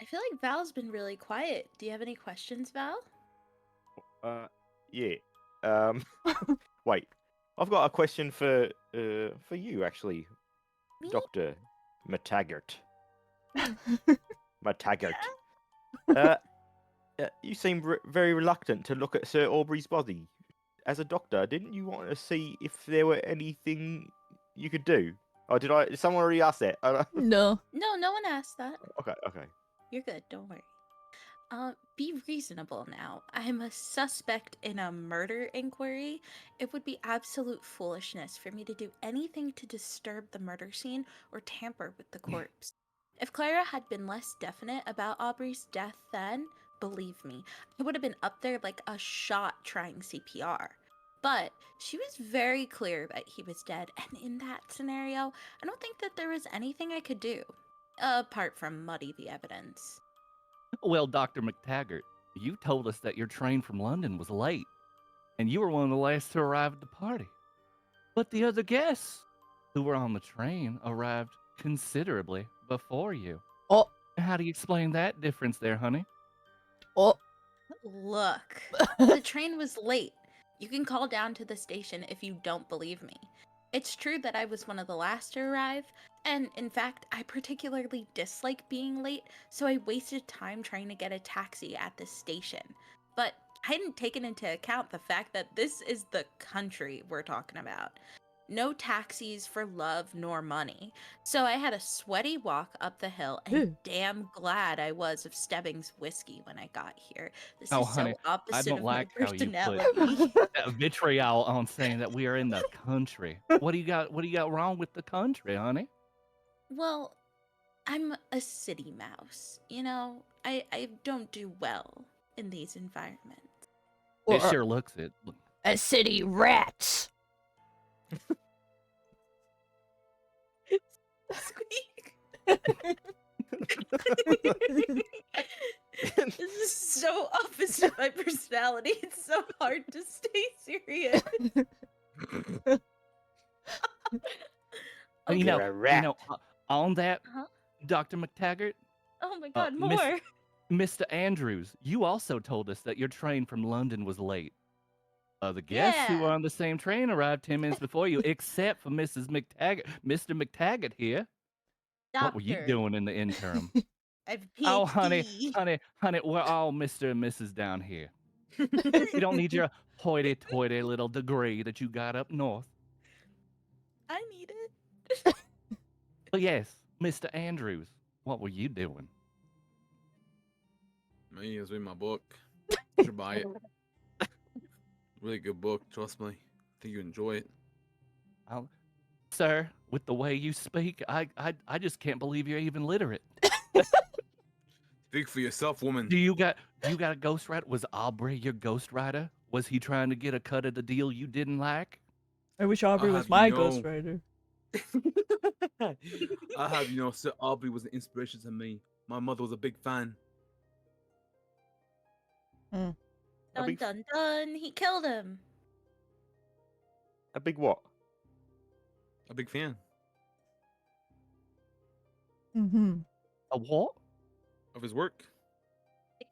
feel like Val's been really quiet. Do you have any questions, Val? Yeah. Wait. I've got a question for you actually, Me? Dr. Mataggart. Mataggart. You seem very reluctant to look at Sir Aubrey's body. As a doctor, didn't you want to see if there were anything you could do? Or did someone already ask that? No. No, no one asked that. Okay. You're good, don't worry. Be reasonable now. I'm a suspect in a murder inquiry. It would be absolute foolishness for me to do anything to disturb the murder scene or tamper with the corpse. If Clara had been less definite about Aubrey's death then, believe me, I would have been up there like a shot trying CPR. But she was very clear that he was dead, and in that scenario, I don't think that there was anything I could do, apart from muddy the evidence. Well, Dr. McTaggart, you told us that your train from London was late, and you were one of the last to arrive at the party. But the other guests who were on the train arrived considerably before you. Oh. How do you explain that difference there, honey? Oh. Look, the train was late. You can call down to the station if you don't believe me. It's true that I was one of the last to arrive, and in fact, I particularly dislike being late, so I wasted time trying to get a taxi at the station. But I hadn't taken into account the fact that this is the country we're talking about. No taxis for love nor money. So I had a sweaty walk up the hill, and damn glad I was of Stebbings whiskey when I got here. This Oh, is honey, so opposite I don't of like my how you put personality. that vitriol on saying that we are in the country. What do you got wrong with the country, honey? Well, I'm a city mouse. You know, I don't do well in these environments. It sure looks it. A city rat. Squeak. This is so opposite my personality. It's so hard to stay serious. You know, on that, Uh-huh. Dr. McTaggart. Oh my god, more. Mr. Andrews, you also told us that your train from London was late. The guests who were on the same train arrived 10 minutes before you, except for Mrs. McTaggart, Mr. McTaggart here. Doctor. What were you doing in the interim? I've Oh, PhD. honey, we're all Mr. and Mrs. down here. You don't need your hoity-toity little degree that you got up north. I need it. But yes, Mr. Andrews, what were you doing? Me, I was reading my book. You should buy it. Really good book, trust me. I think you enjoy it. Sir, with the way you speak, I just can't believe you're even literate. Speak for yourself, woman. Do you got a ghostwriter? Was Aubrey your ghostwriter? Was he trying to get a cut of the deal you didn't like? I wish Aubrey was my ghostwriter. I have Sir Aubrey was an inspiration to me. My mother was a big fan. Dun dun dun. He killed him. A big what? A big fan. Mm-hmm. A what? Of his work.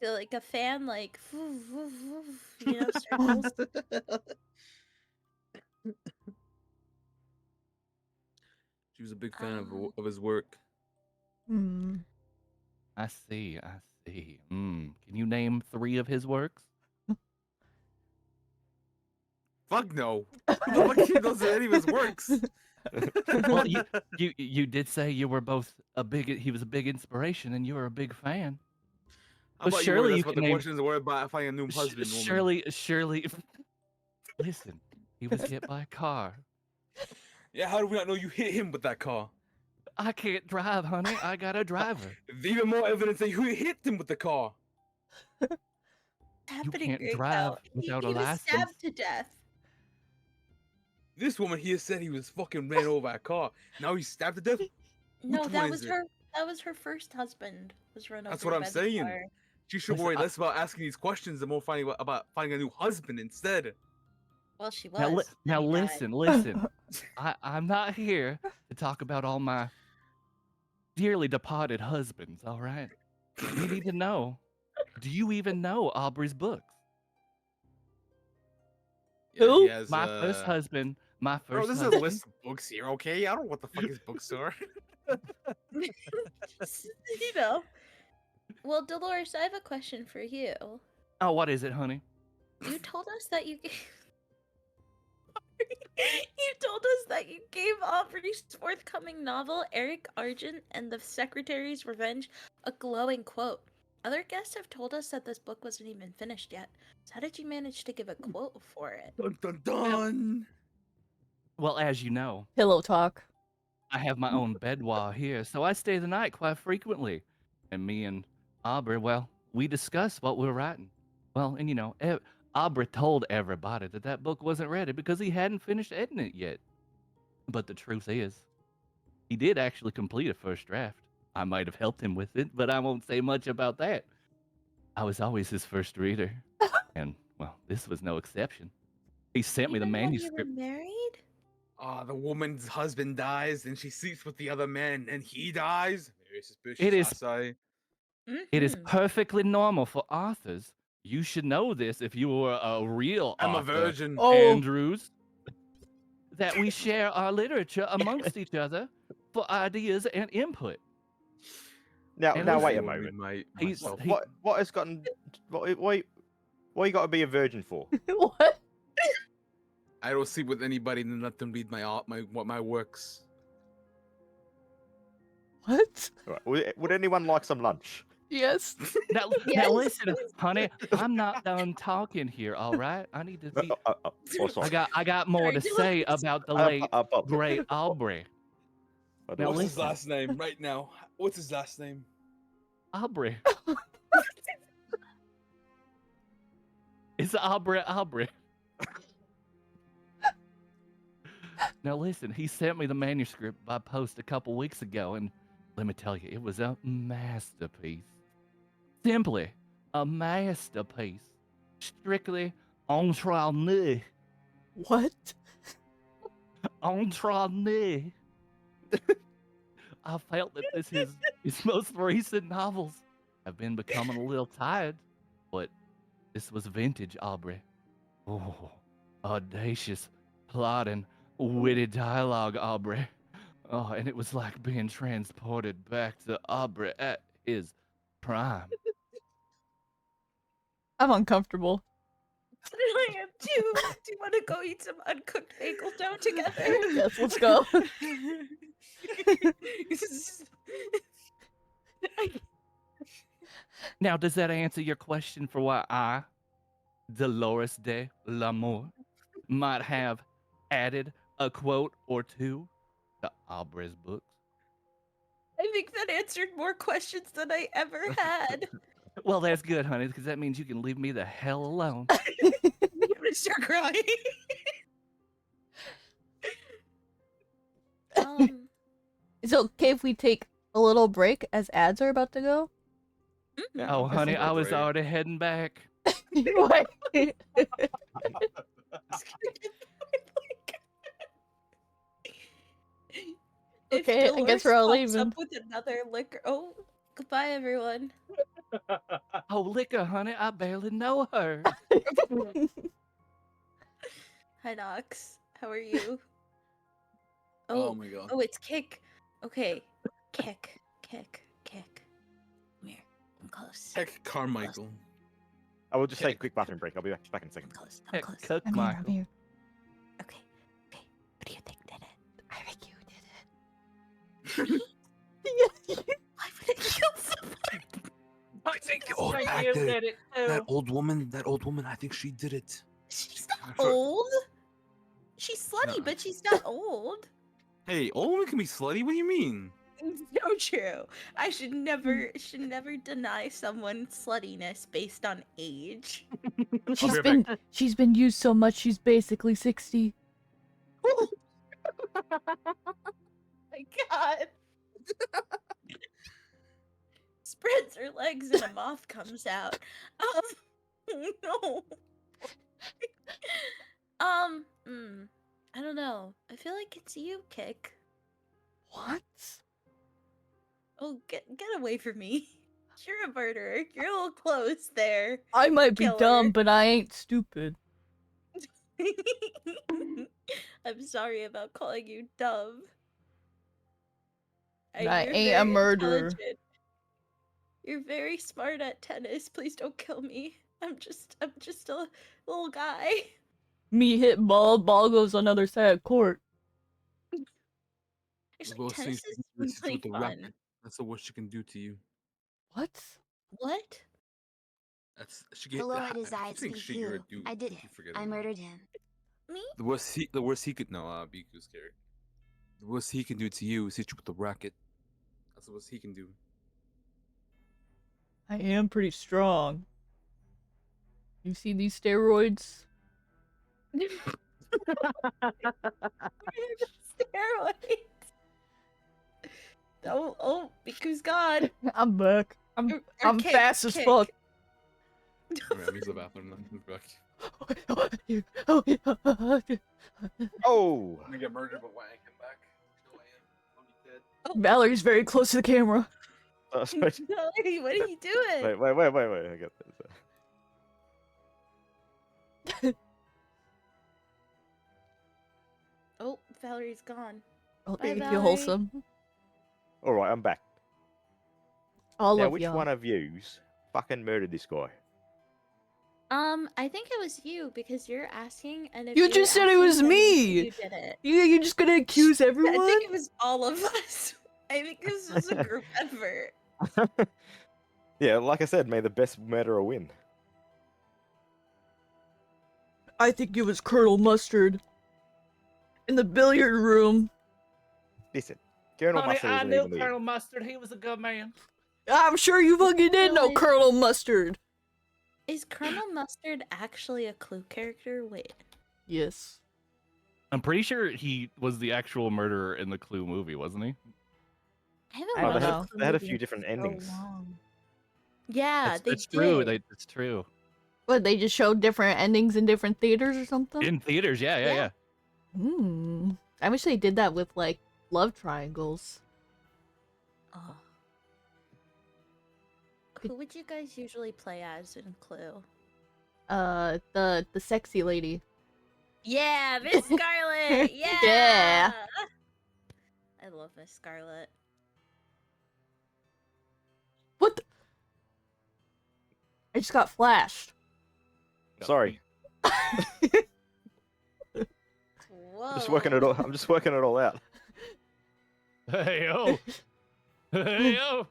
Like a fan, like, circles. She was a big fan of his work. I see. Can you name 3 of his works? Fuck no. Who the fuck knows any of his works? Well, you did say you were both he was a big inspiration and you were a big fan. Well, surely that's what the questions were about finding a new husband. Surely. Listen, he was hit by a car. Yeah, how do we not know you hit him with that car? I can't drive, honey. I got a driver. Even more evidence that you hit him with the car. You can't drive without a he was license. stabbed to death. This woman here said he was fucking ran over by a car. Now he's stabbed to death? No, Which that one was is it? her. That was her first husband. Was run over. That's what I'm by the saying. car. She should worry less about asking these questions and more about finding a new husband instead. Well, she was. Now listen. I'm not here to talk about all my dearly departed husbands, all right? You need to know. Do you even know Aubrey's books? Yeah, Who? My first husband. My first Bro, this is a husband. list of books here, okay? I don't know what the fuck his books are. Well, Dolores, I have a question for you. Oh, what is it, honey? You told us that you gave. You told us that you gave Aubrey's forthcoming novel, Eric Argent and the Secretary's Revenge, a glowing quote. Other guests have told us that this book wasn't even finished yet. So how did you manage to give a quote for it? Dun dun dun! Well, as you know, Pillow talk. I have my own boudoir here, so I stay the night quite frequently. And me and Aubrey, well, we discuss what we're writing. Well, and Aubrey told everybody that book wasn't ready because he hadn't finished editing it yet. But the truth is, he did actually complete a first draft. I might have helped him with it, but I won't say much about that. I was always his first reader. And, well, this was no exception. He sent me the manuscript. When you were married? The woman's husband dies, and she sleeps with the other man, and he dies. Very suspicious, It is- I say. It is perfectly normal for authors. You should know this if you were a real I'm a author, virgin. Andrews. That we share our literature amongst each other for ideas and input. Now, And wait a listen, moment. He's- What has gotten? Why you got to be a virgin for? What? I don't sleep with anybody and let them read my works. What? Right. Would anyone like some lunch? Yes. Now, Yes. now listen, honey, I'm not done talking here, all right? I need to be. Sorry. I got more to Sorry, say about the late Up. great Aubrey. I Now What's don't- his listen. last name right now? What's his last name? Aubrey. It's Aubrey. Now listen, he sent me the manuscript by post a couple weeks ago, and let me tell you, it was a masterpiece. Simply a masterpiece. Strictly entre nous. What? Entre nous. I felt that his most recent novels have been becoming a little tired, but this was vintage Aubrey. Oh, audacious, plotting, witty dialogue, Aubrey. Oh, and it was like being transported back to Aubrey at his prime. I'm uncomfortable. I am too. Do you want to go eat some uncooked bagel dough together? Yes, let's go. Now, does that answer your question for why I, Dolores de l'Amour, might have added a quote or two to Aubrey's books? I think that answered more questions than I ever had. Well, that's good, honey, because that means you can leave me the hell alone. I'm gonna start crying. Is it okay if we take a little break as ads are about to go? Oh, honey, I was already heading back. What? Okay, I guess we're all leaving. Up with another liquor. Oh, goodbye, everyone. Oh, liquor, honey, I barely know her. Hi, Nox. How are you? Oh my god. Oh, it's Kick. Okay, Kick. Come here. I'm close. Heck, Carmichael. I will just take a quick bathroom break. I'll be back in a second. I'm close. Heck, Cook I'm Michael. here. Okay. What do you think did it? I think you did it. Why would it kill someone? I think that old woman, I think she did it. She's not old. She's slutty, No. but she's not old. Hey, old women can be slutty. What do you mean? No true. I should never deny someone sluttiness based on age. She's been used so much she's basically 60. My God. Spreads her legs and a moth comes out. No. I don't know. I feel like it's you, Kick. What? Oh, get away from me. You're a murderer. You're a little close there. I might be Killer. dumb, but I ain't stupid. I'm sorry about calling you dumb. I You're ain't a very murderer. intelligent. You're very smart at tennis. Please don't kill me. I'm just a little guy. Me hit ball goes on the other side of court. Actually, Worst thing tennis she is can do is really with the fun. racket. That's the worst she can do to you. What? What? That's she get. Hello, I it is think she you're a itsbeeku. dude. I did keep it. forgetting I that. murdered him. Me? The worst he could Beeku's scary. The worst he can do to you is hit you with the racket. That's the worst he can do. I am pretty strong. You see these steroids? Steroids. Oh, Beeku's gone. I'm back. I'm Kick, fast as Kick. fuck. Alright, I'm use the bathroom then. I'm back. Oh! I'm gonna get murdered, but when I come back, no I am. I'll be dead. Valerie's very close to the camera. Sorry. Valerie, what are you doing? Wait. I got this. Oh, Valerie's gone. I'll Bye, make you Valerie. wholesome. Alright, I'm back. All Now, of which y'all. one of yous fucking murdered this guy? I think it was you because you're asking, and if You you're just said it asking, was that means me! You did it. You're just gonna accuse everyone? I think it was all of us. I think this was a group effort. Yeah, like I said, may the best murderer win. I think it was Colonel Mustard. In the billiard room. Listen, Colonel Honey, Mustard I was an knew evil Colonel Mustard. He was a good man. I'm sure you fucking did know Really? Colonel Mustard. Is Colonel Mustard actually a Clue character? Wait. Yes. I'm pretty sure he was the actual murderer in the Clue movie, wasn't he? I haven't I don't watched know. the They had a movie few in different so endings. long. Yeah, they That's did. true. It's true. What, they just showed different endings in different theaters or something? In theaters, yeah. Hmm. I wish they did that with, like, love triangles. Oh. Who would you guys usually play as in Clue? The sexy lady. Yeah, Miss Scarlet! Yeah! Yeah. I love Miss Scarlet. What the? I just got flashed. Sorry. Whoa. I'm just working it all out. Hey yo. Hey yo.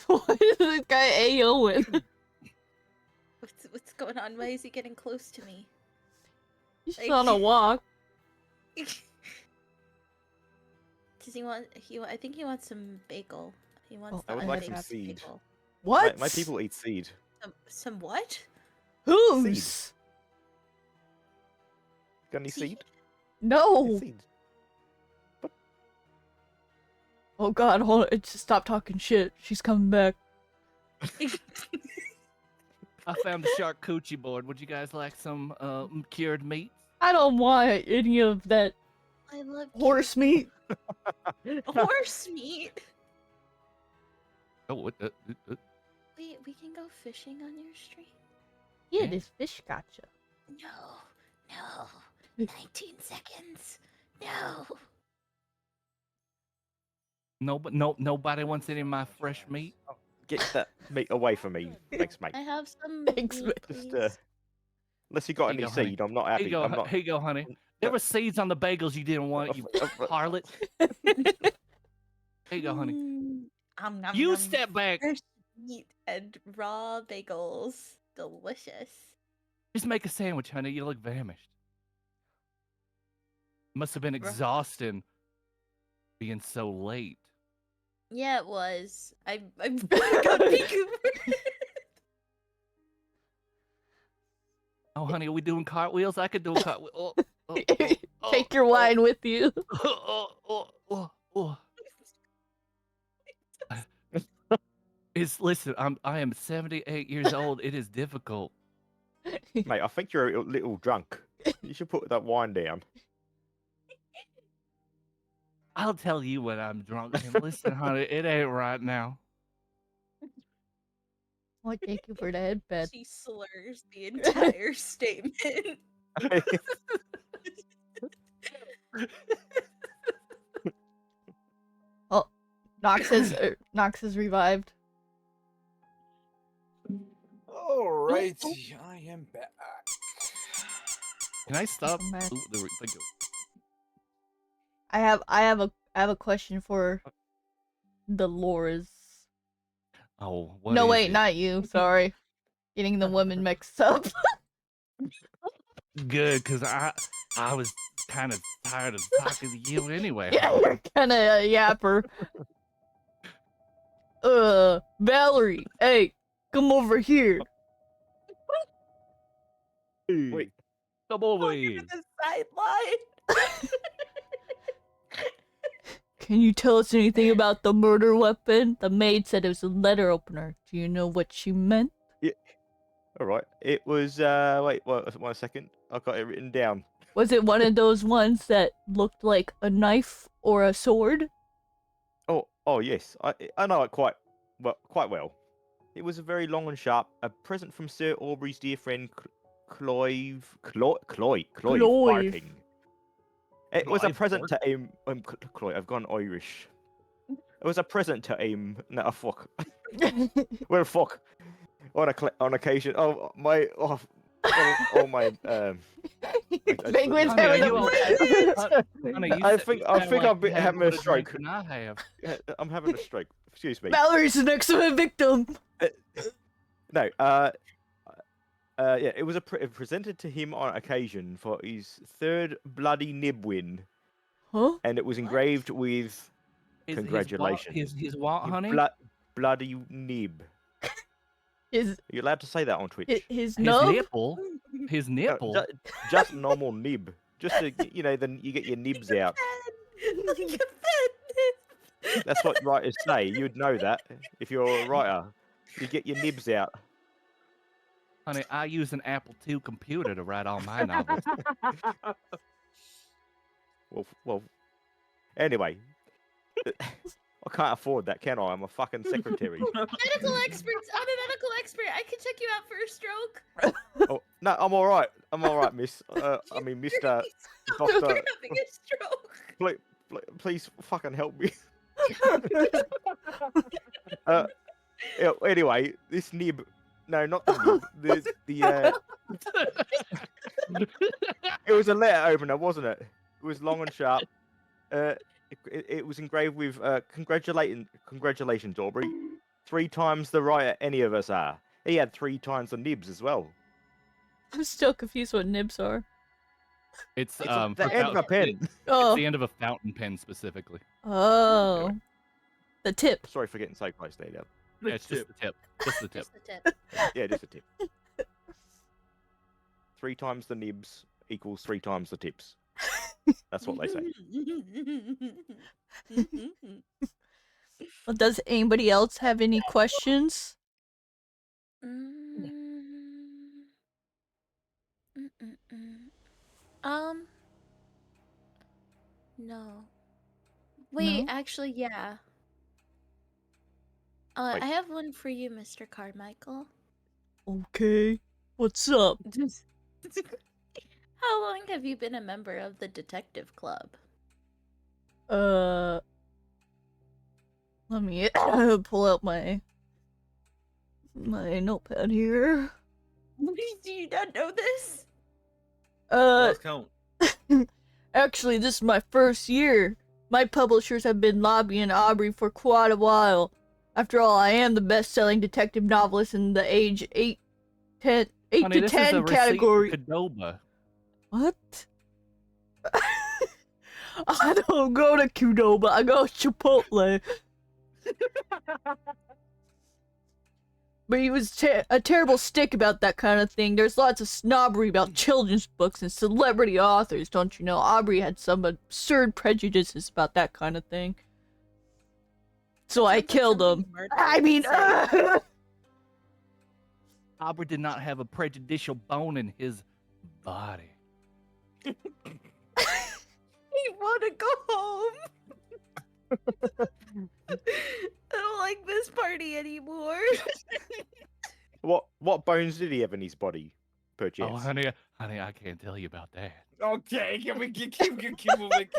What is this guy AOing? What's going on? Why is he getting close to me? He's Like- on a walk. Does he want? I think he wants some bagel. He wants. Oh, I the would like some unbaked seed. bagel. What? My people eat seed. Some what? Whose? Got any seed? No. Seed. Oh god, hold on. Just stop talking shit. She's coming back. I found the charcuterie board. Would you guys like some cured meat? I don't want any of that I love horse meat. horse meat. Oh, what? We can go fishing on your stream. Yeah, Yeah. this fish gotcha. No. 19 seconds. No. Nobody wants any of my fresh meat. Get that meat away from me. Thanks, mate. I have some Thanks, meat, mate. please. Just unless you got Here any you go, honey. seed, I'm not Here happy. you go, I'm not. here you go, honey. There were seeds on the bagels you didn't want, you harlot. Here you go, honey. Nom, You nom. step back. Fresh meat and raw bagels. Delicious. Just make a sandwich, honey. You look famished. Must have been Right. exhausting being so late. Yeah, it was. I'm got Beeku. Oh, honey, are we doing cartwheels? I could do a cartwheel. Take your wine with you. Listen, I am 78 years old. It is difficult. Mate, I think you're a little drunk. You should put that wine down. I'll tell you when I'm drunk. And listen, honey, it ain't right now. Well, thank you for the headbed. She slurs the entire statement. Oh, Nox is revived. Alrighty, I am back. Can I stop? Welcome back. Ooh, thank you. I have a question for the Loras. Oh, what No, is wait, it? not you. Sorry, getting the women mixed up. Good, because I was kind of tired of talking to you anyway. Yeah, you're kind of a yapper. Valerie, hey, come over here. Wait, Come over Oh, here. you're the sideline. Can you tell us anything about the murder weapon? The maid said it was a letter opener. Do you know what she meant? all right. It was. Wait, 1 second. I've got it written down. Was it one of those ones that looked like a knife or a sword? Oh yes. I know it quite well. It was a very long and sharp. A present from Sir Aubrey's dear friend Cloyve Barking. It was a Clive present to Barking? him. Cloy, I've gone Irish. It was a present to him. No, fuck. Well, fuck. On occasion. Oh my. Oh my. Penguin's Honey, having are you a okay? Honey, you I said- think you I'm sound like you had having more a to drink stroke. than I have. I'm having a stroke. Excuse me. Valerie's the next victim. No. Yeah, it was presented to him on occasion for his third bloody nib win, Huh? and it was engraved with Congratulations. His what, You honey? bloody nib. His Are you allowed to say that on Twitch? his His nub? nipple. His No, nipple. just normal nib. Just to, then you get your nibs out. Like a pen. That's what writers say. You'd know that if you're a writer. You get your nibs out. Honey, I use an Apple II computer to write all my novels. Well. Anyway, I can't afford that, can I? I'm a fucking secretary. Medical experts. I'm a medical expert. I can check you out for a stroke. Oh, no, I'm all right. I'm all right, miss. I mean, Mister You're Doctor. having a stroke. Please fucking help me. Anyway, this nib. No, not the nib. It was a letter opener, wasn't it? It was long and sharp. It was engraved with congratulations, Aubrey. 3 times the writer any of us are. He had 3 times the nibs as well. I'm still confused what nibs are. It's the for end of a pen. It's Oh. the end of a fountain pen specifically. Oh. The tip. Sorry for getting so close there, Dad. Yeah, it's just the tip. Just the tip. Just the tip. Yeah, just a tip. 3 times the nibs equals 3 times the tips. That's what they say. Well, does anybody else have any questions? No. Wait, No? actually, yeah. Wait. I have one for you, Mr. Carmichael. Okay. What's up? How long have you been a member of the detective club? Let me pull out my notepad here. Do you not know this? Let's count. Actually, this is my first year. My publishers have been lobbying Aubrey for quite a while. After all, I am the best-selling detective novelist in the age 8 Honey, to this is 10 a receipt category. for Qdoba. What? I don't go to Qdoba, I go to Chipotle. But he was a terrible stick about that kind of thing. There's lots of snobbery about children's books and celebrity authors, don't you know? Aubrey had some absurd prejudices about that kind of thing. So I killed him. I mean, Aubrey did not have a prejudicial bone in his body. You want to go home? I don't like this party anymore. What bones did he have in his body, perchance? Oh, honey, I can't tell you about that. Okay, can we keep moving?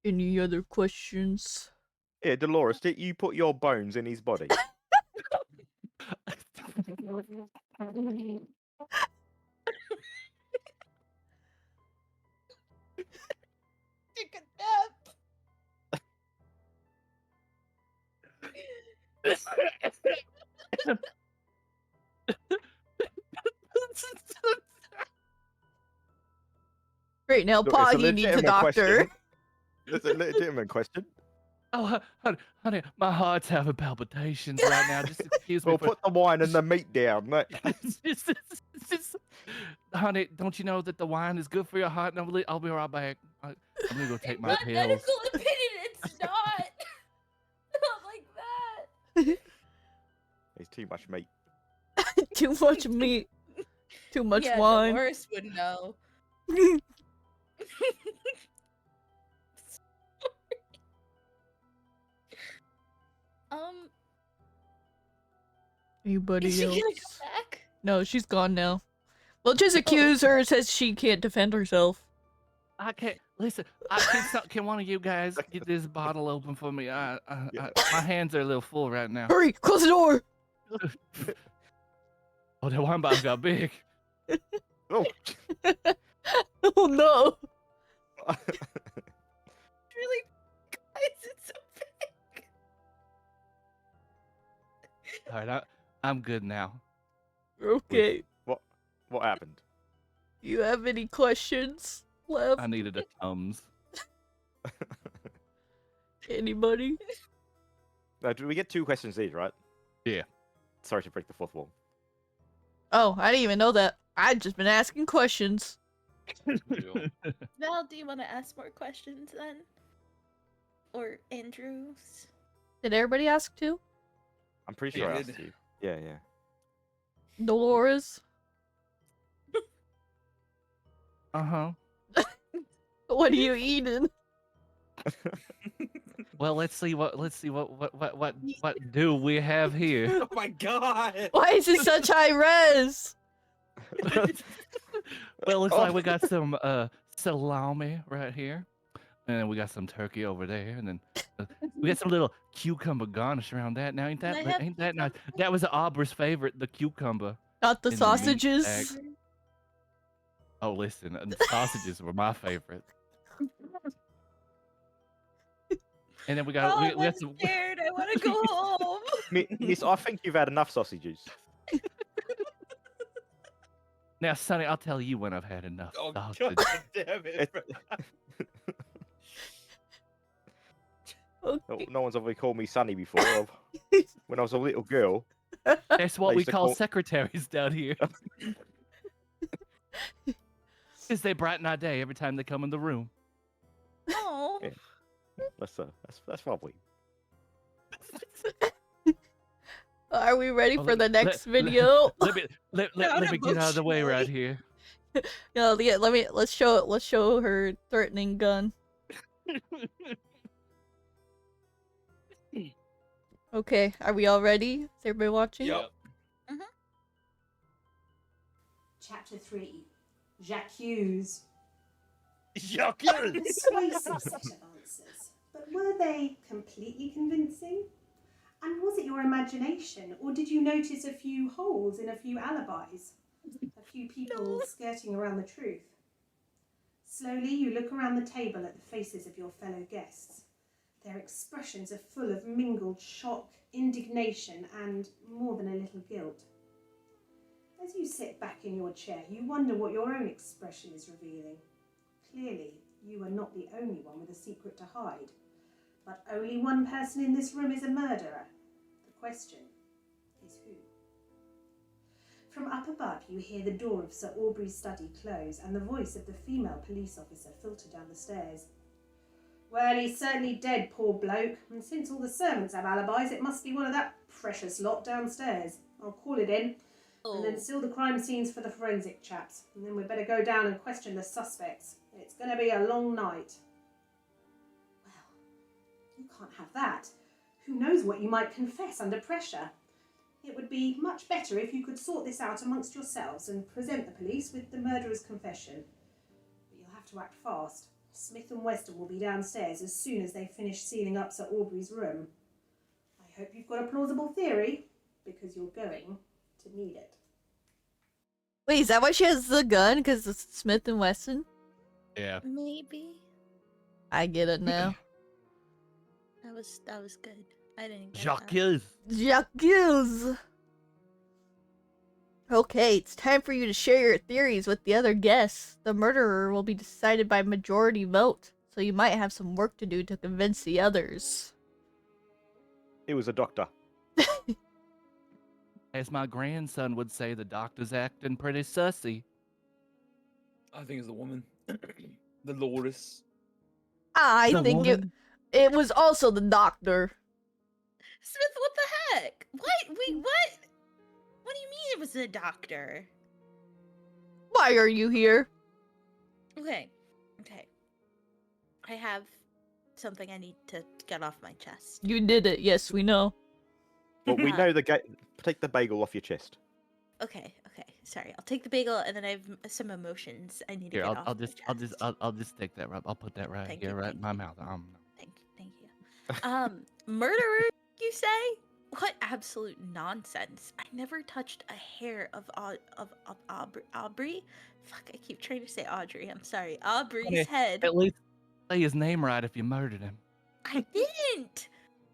any other questions? Yeah, Dolores, did you put your bones in his body? Take a nap. Great, now Look, it's Pahi needs a legitimate doctor. question. It's a legitimate question. Oh, honey, my heart's having palpitations right now. Just excuse me. Well, put the wine and the meat down. Mate. Honey, don't you know that the wine is good for your heart? No, I'll be right back. I'm gonna go take my My pills. medical opinion, it's not. Not like that. It's too much meat. Too much meat. Too much Yeah, wine. Dolores would know. Anybody Is she else? gonna come back? No, she's gone now. Well, just accuse her, says she can't defend herself. I can't listen. Can one of you guys get this bottle open for me? My hands are a little full right now. Hurry, close the door! Oh, that wine bottle got big. Oh. Oh no! Really, guys, it's so big. All right, I'm good now. Okay. What happened? You have any questions? Left. I needed a Tums. Anybody? Do we get 2 questions each, right? Yeah. Sorry to break the fourth wall. Oh, I didn't even know that. I'd just been asking questions. Val, do you want to ask more questions then? Or Andrews? Did everybody ask too? I'm pretty sure I Yeah. asked you. Yeah, yeah. Dolores? Uh-huh. What are you eating? Well, let's see what do we have here. Oh my god! Why is it such high res? Well, looks like we got some salami right here, and then we got some turkey over there, and then we got some little cucumber garnish around that. Now, ain't Can I that have nice? That was Aubrey's favorite, the cucumber. Not the in the meat sausages. bag. Oh, listen, the sausages were my favorite. And then we got Oh, we I'm got some. scared. I want to go home. Miss, I think you've had enough sausages. Now, Sonny, I'll tell you when I've had enough Oh sausage. god damn it! bro. Okay. No one's ever called me Sonny before. When I was a little girl. That's what They we used to call call- secretaries down here. Because they brighten our day every time they come in the room. Oh. Yeah. That's lovely. Are we ready Oh, for the next let- video? Let me get out of the way right here. No, yeah, let's show her threatening gun. Okay, are we all ready? Is everybody watching? Yep. Chapter 3. J'accuse. Yuck! Persuasive set of answers. But were they completely convincing? And was it your imagination, or did you notice a few holes in a few alibis? A few people skirting around the truth? Slowly you look around the table at the faces of your fellow guests. Their expressions are full of mingled shock, indignation, and more than a little guilt. As you sit back in your chair, you wonder what your own expression is revealing. Clearly, you are not the only one with a secret to hide. But only one person in this room is a murderer. The question is who? From up above, you hear the door of Sir Aubrey's study close and the voice of the female police officer filter down the stairs. Well, he's certainly dead, poor bloke, and since all the servants have alibis, it must be one of that precious lot downstairs. I'll call it in, and then seal the crime scenes for the forensic chaps, and then we'd better go down and question the suspects. It's going to be a long night. Well, you can't have that. Who knows what you might confess under pressure? It would be much better if you could sort this out amongst yourselves and present the police with the murderer's confession. But you'll have to act fast. Smith and Weston will be downstairs as soon as they finish sealing up Sir Aubrey's room. I hope you've got a plausible theory, because you're going to need it. Wait, is that why she has the gun? Because it's Smith and Wesson? Yeah. Maybe. I get it now. That was good. I didn't get Jacques. J'accuse! Okay, it's time for you to share your theories with the other guests. The murderer will be decided by majority vote, so you might have some work to do to convince the others. It was a doctor. As my grandson would say, the doctor's acting pretty sussy. I think it's the woman. The Loris. I The think woman? it was also the doctor. Smith, what the heck? What? Wait, what? What do you mean it was the doctor? Why are you here? Okay. I have something I need to get off my chest. You did it, yes, we know. Well, we know take the bagel off your chest. Okay. Sorry, I'll take the bagel and then I have some emotions I need to Here, get off I'll my just chest. I'll just take that right. I'll put that right Thank here, you, right thank in my you. mouth. Thank you. Murderer, you say? What absolute nonsense! I never touched a hair of Aubrey. Fuck, I keep trying to say Audrey. I'm sorry, Aubrey's Okay, head. At least say his name right if you murdered him. I didn't.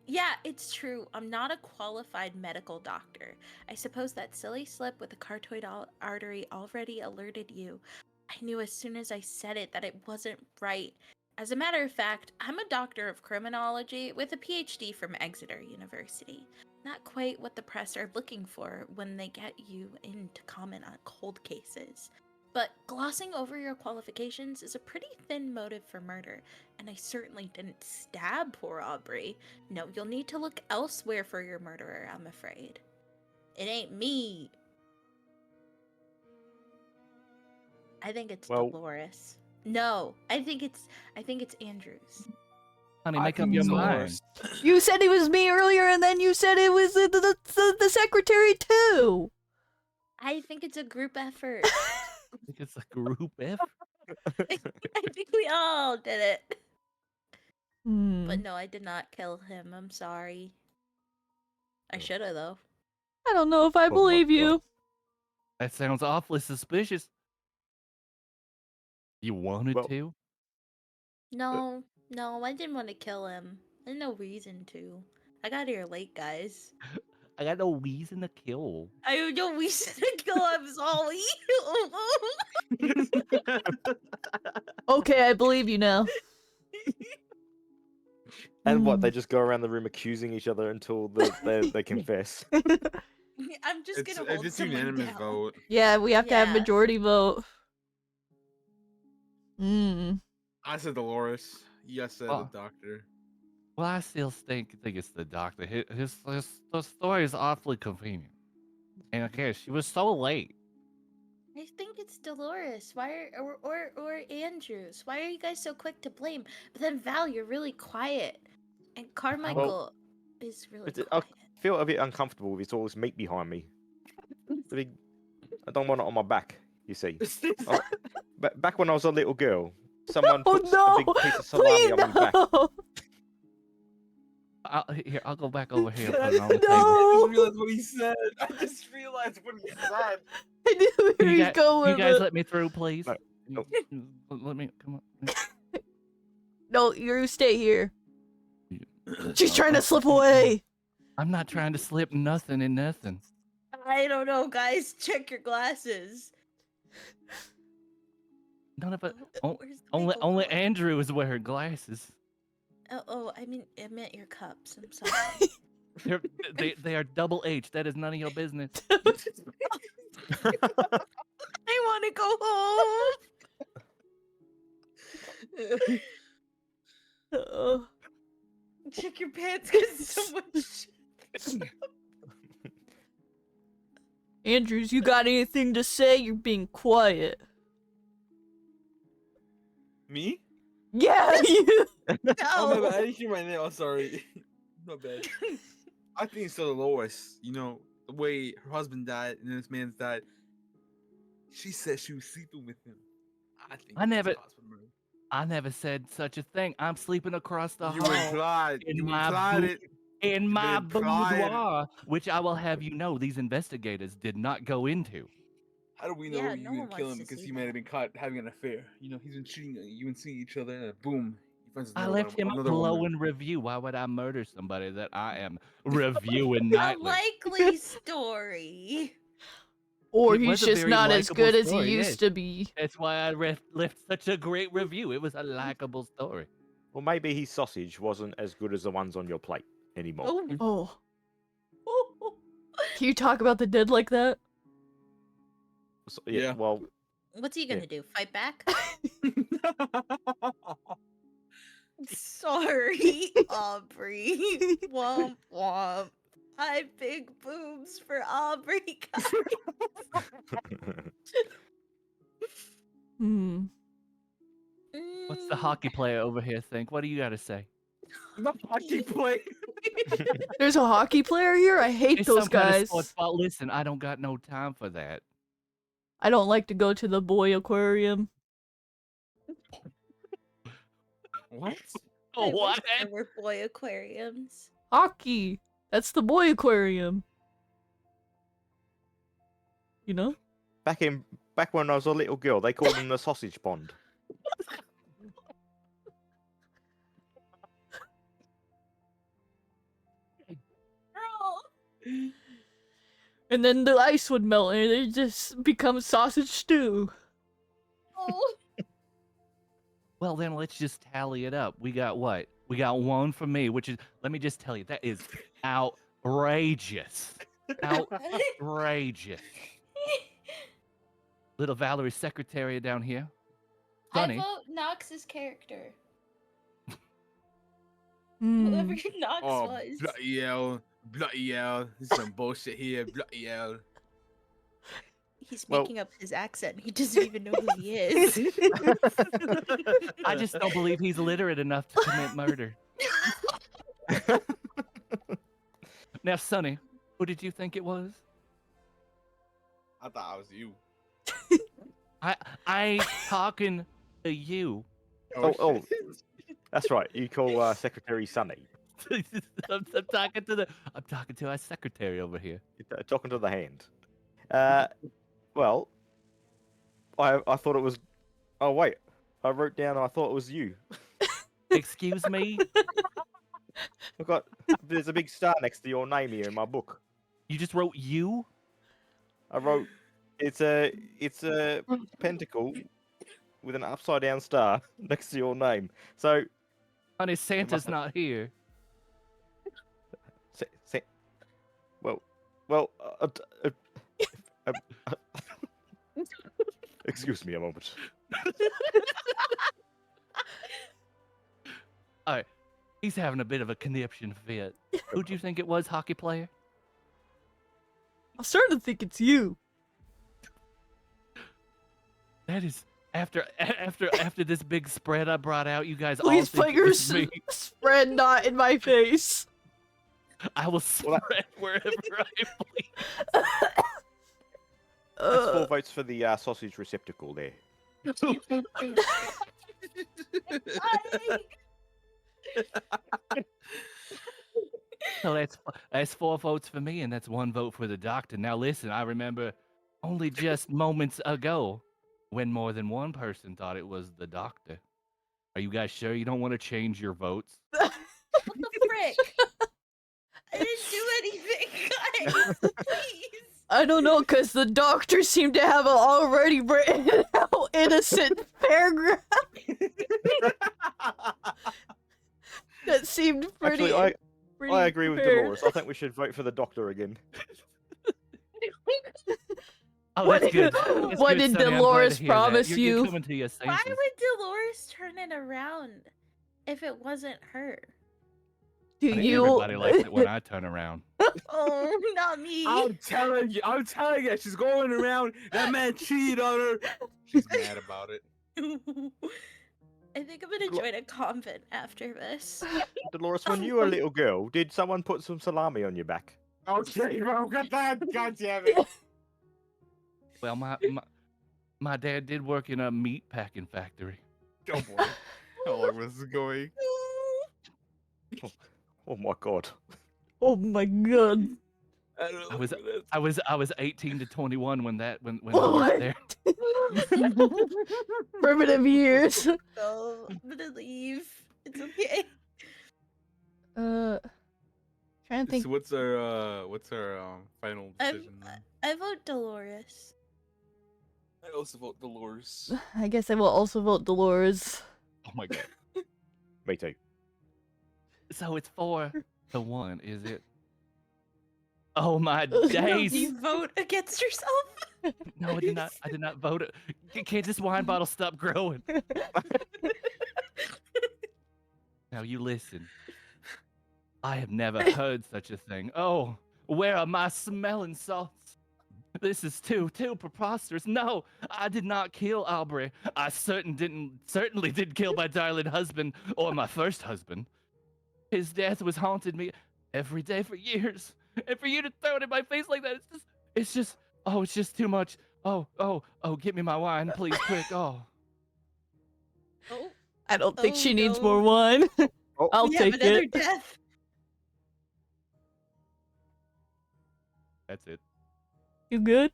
Yeah, it's true. I'm not a qualified medical doctor. I suppose that silly slip with the carotid artery already alerted you. I knew as soon as I said it that it wasn't right. As a matter of fact, I'm a doctor of criminology with a PhD from Exeter University. Not quite what the press are looking for when they get you in to comment on cold cases. But glossing over your qualifications is a pretty thin motive for murder, and I certainly didn't stab poor Aubrey. No, you'll need to look elsewhere for your murderer, I'm afraid. It ain't me. I think it's Well- Dolores. No, I think it's Andrews. Honey, I make up think your it's mind. Dolores. You said it was me earlier, and then you said it was the secretary too. I think it's a group effort. I think it's a group F. I think we all did it. Hmm. But no, I did not kill him. I'm sorry. I Oh. should have though. I don't know if I my believe you. God. That sounds awfully suspicious. You wanted Well- to? No, I didn't want to kill him. There's no reason to. I got here late, guys. I got no reason to kill. I have no reason to kill him, Solly. Okay, I believe you now. And what? Hmm. They just go around the room accusing each other until they confess. I'm just It's, gonna hold it's someone unanimous down. vote. Yeah, we have to have Yeah. majority vote. Hmm. I said Dolores. Yes, said Oh. the doctor. Well, I still think it's the doctor. The story is awfully convenient. And okay, she was so late. I think it's Dolores. Why or Andrews? Why are you guys so quick to blame? But then Val, you're really quiet, and Carmichael is really I quiet. feel a bit uncomfortable with all this meat behind me. I don't want it on my back, you see. Back when I was a little girl, someone Oh puts no! a big piece of salami Please on my back. no! I'll go back over here and put it on the table. No! I just realized what he said. I just realized what he said. I knew where he's going You with guys it. let me through, please. No. Let me come on. No, you stay here. She's trying to slip away. I'm not trying to slip nothing in nothing. I don't know, guys. Check your glasses. None of it. Where's the Only paperwork? Andrew is wearing glasses. I meant your cups. I'm sorry. They are double H. That is none of your business. I want to go home. Oh. Check your pants, cause someone. Andrews, you got anything to say? You're being quiet. Me? Yeah, you. Oh, my No. bad. I didn't hear my name. I'm sorry. My bad. I think it's still Dolores. You know, the way her husband died and then this man's died. She said she was sleeping with him. I think I never- it's possible murder. I never said such a thing. I'm sleeping across the You hall implied. in You my implied boo- it. in my implied- boudoir, which I will have you know these investigators did not go into. How do we know Yeah, you no didn't one kill wants him to because see he might that. have been caught having an affair? You know, he's been cheating on you. You've been seeing each other, and boom, he finds I another left one- him a another woman. glowing review. Why would I murder somebody that I am reviewing A nightly? likely story. Or It he's was a just very not as likable good as he story, used yes. to be. That's why I left such a great review. It was a likable story. Well, maybe his sausage wasn't as good as the ones on your plate anymore. Oh. Can you talk about the dead like that? So, yeah, Yeah. well, What's he gonna do? Fight back? Oh. Sorry, Aubrey. Womp womp. I have big boobs for Aubrey, guys. Hmm. What's the hockey player over here think? What do you got to say? The hockey play. There's a hockey player here? I hate It's those some kind of guys. sports ball. Listen, I don't got no time for that. I don't like to go to the boy aquarium. What? I wish What? there were boy aquariums. Hockey. That's the boy aquarium. You know? back when I was a little girl, they called them the sausage pond. Girl. And then the ice would melt and it just becomes sausage stew. Well, then let's just tally it up. We got what? We got one for me, which is, let me just tell you, that is outrageous. Outrageous. Little Valerie's secretary down here. Funny. I vote Nox's character. Hmm. Whoever Nox Oh, was. bloody hell. Bloody hell. This is some bullshit here. Bloody hell. He's Well- making up his accent. He doesn't even know who he is. I just don't believe he's literate enough to commit murder. Now, Sonny, who did you think it was? I thought I was you. I talking to you. Oh, that's right. You call Secretary Sunny. I'm talking to our secretary over here. You're talking to the hand. Well, I thought it was. Oh wait, I wrote down. I thought it was you. Excuse me? I've got. There's a big star next to your name here in my book. You just wrote you? I wrote. It's a pentacle with an upside down star next to your name. So, Honey, Santa's not here. well. Excuse me a moment. All right, he's having a bit of a conniption fit. Who do you think it was, hockey player? I'm starting to think it's you. That is after this big spread I brought out. You guys Please all put think your it's me. spread not in my face. I will spread wherever I please. That's 4 votes for the sausage receptacle there. So that's 4 votes for me, and that's 1 vote for the doctor. Now listen, I remember only just moments ago when more than one person thought it was the doctor. Are you guys sure you don't want to change your votes? What the frick? I didn't do anything, guys. Please. I don't know, because the doctor seemed to have an already written out innocent paragraph. That seemed pretty. Actually, pretty I agree with fair. Dolores. I think we should vote for the doctor again. Oh, What that's did- good. That's what good, did Sonny. I'm glad Dolores to hear that. promise You're you? coming to your Why senses. would Dolores turn it around if it wasn't her? Do I think you? Everybody likes it when I turn around. Oh, not me. I'm telling you, she's going around. That man cheated on her. She's mad about it. I think I'm gonna join a convent after this. Dolores, when you were a little girl, did someone put some salami on your back? Okay, bro, got that. God damn it. Well, my dad did work in a meat packing factory. Oh boy. How long was this going? Oh my god. Oh my god. I was 18 to 21 when I What? worked there. Primitive years. Oh, I'm gonna leave. It's okay. Trying to think. So what's our final decision? then? I vote Dolores. I also vote Dolores. I guess I will also vote Dolores. Oh my god. Me too. So it's 4-1, is it? Oh my Do days! you vote against yourself? No, I did not. I did not vote. Can't this wine bottle stop growing? Now you listen. I have never heard such a thing. Oh, where are my smelling salts? This is too preposterous. No, I did not kill Aubrey. I certainly didn't kill my darling husband or my first husband. His death was haunted me every day for years. And for you to throw it in my face like that, it's just too much. Oh, get me my wine, please, quick. Oh. Oh, I don't think she needs no. more wine. Oh. I'll we have take another it. death. That's it. You good?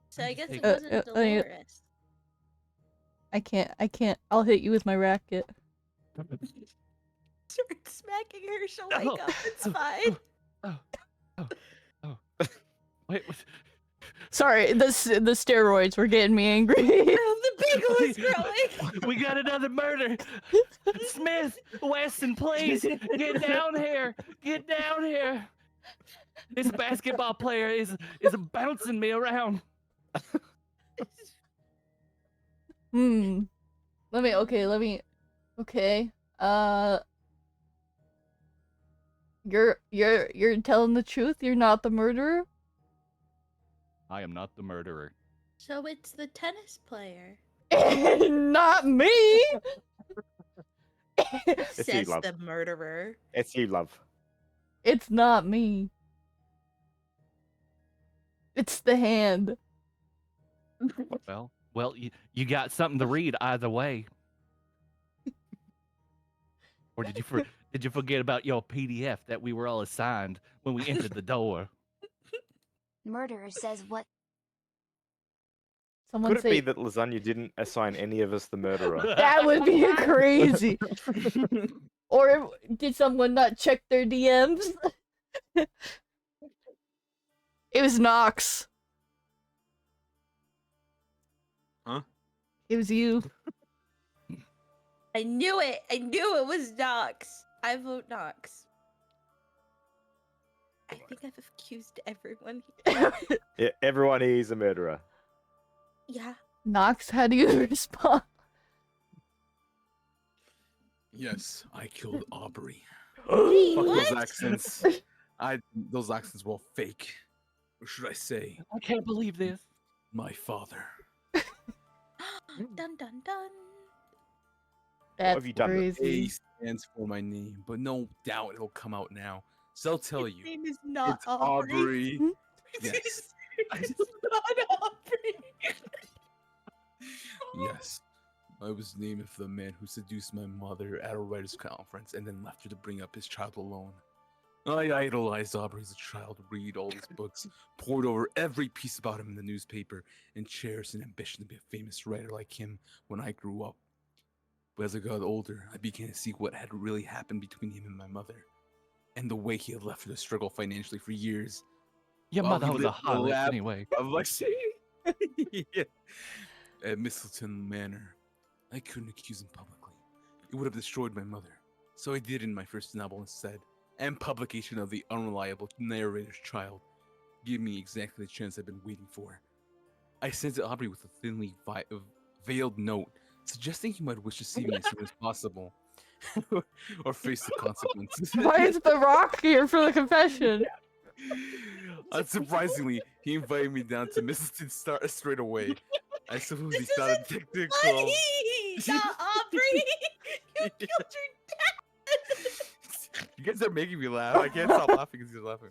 So I guess it Uh, wasn't Dolores. I can't. I'll hit you with my racket. Start smacking her. She'll wake Oh, up. It's fine. Oh. Wait. Sorry, the steroids were getting me angry. The Beeku is growing. We got another murder. Smith, Weston, please get down here. Get down here. This basketball player is bouncing me around. Let me. Okay. You're telling the truth. You're not the murderer. I am not the murderer. So it's the tennis player. Not me. Says love. the murderer. It's you, love. It's not me. It's the hand. Well, you got something to read either way. Or did you forget about your PDF that we were all assigned when we entered the door? Murderer says what? Someone Could it say be that Lasagna didn't assign any of us the murderer? that would be crazy. Or did someone not check their DMs? It was Nox. Huh? It was you. I knew it. I knew it was Nox. I vote Nox. I think I've accused everyone here. Yeah, everyone here is a murderer. Yeah. Nox, how do you respond? Yes, I killed Aubrey. Wait, Fuck what? those accents. Those accents were all fake. Or should I say, I can't believe this. my father. Dun dun dun. That's have you done? A crazy. stands for my name, but no doubt it'll come out now. So I'll tell His you. name is not It's Aubrey. Aubrey. Yes. It's not Aubrey. Yes. I was named after the man who seduced my mother at a writer's conference and then left her to bring up his child alone. I idolized Aubrey as a child, read all his books, poured over every piece about him in the newspaper, and cherished an ambition to be a famous writer like him when I grew up. But as I got older, I began to see what had really happened between him and my mother, and the way he had left her to struggle financially for years. Your While mother he was a lived in the harlot lab anyway. of yeah. At Mistleton Manor, I couldn't accuse him publicly. It would have destroyed my mother. So I did in my first novel instead, and publication of The Unreliable Narrator's Child gave me exactly the chance I've been waiting for. I sent to Aubrey with a thinly veiled note, suggesting he might wish to see me as soon as possible, or face the consequences. Why is The Rock here for the confession? Unsurprisingly, he invited me down to Mistleton straight away. I suppose he started detective club. Funny! Not Aubrey! You killed your dad! You guys are making me laugh. I can't stop laughing because he's laughing.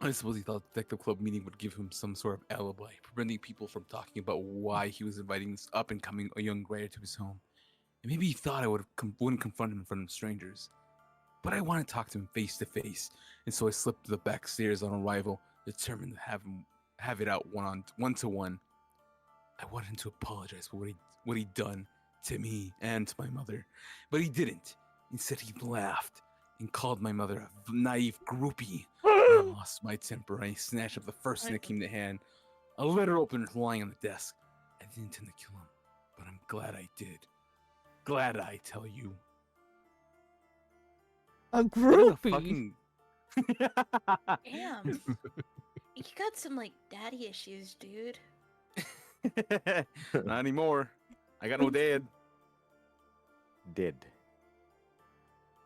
I suppose he thought the detective club meeting would give him some sort of alibi, preventing people from talking about why he was inviting this up-and-coming young writer to his home. And maybe he thought I wouldn't confront him in front of strangers. But I wanted to talk to him face to face, and so I slipped to the back stairs on arrival, determined to have it out one-to-one. I wanted him to apologize for what he'd done to me and to my mother, but he didn't. Instead, he laughed and called my mother a naive groupie. I lost my temper and I snatched up the first thing that came to hand, a letter opener lying on the desk. I didn't intend to kill him, but I'm glad I did. Glad I tell you. A groupie. Fucking... Damn. You got some, like, daddy issues, dude. Not anymore. I got no dad. Dead.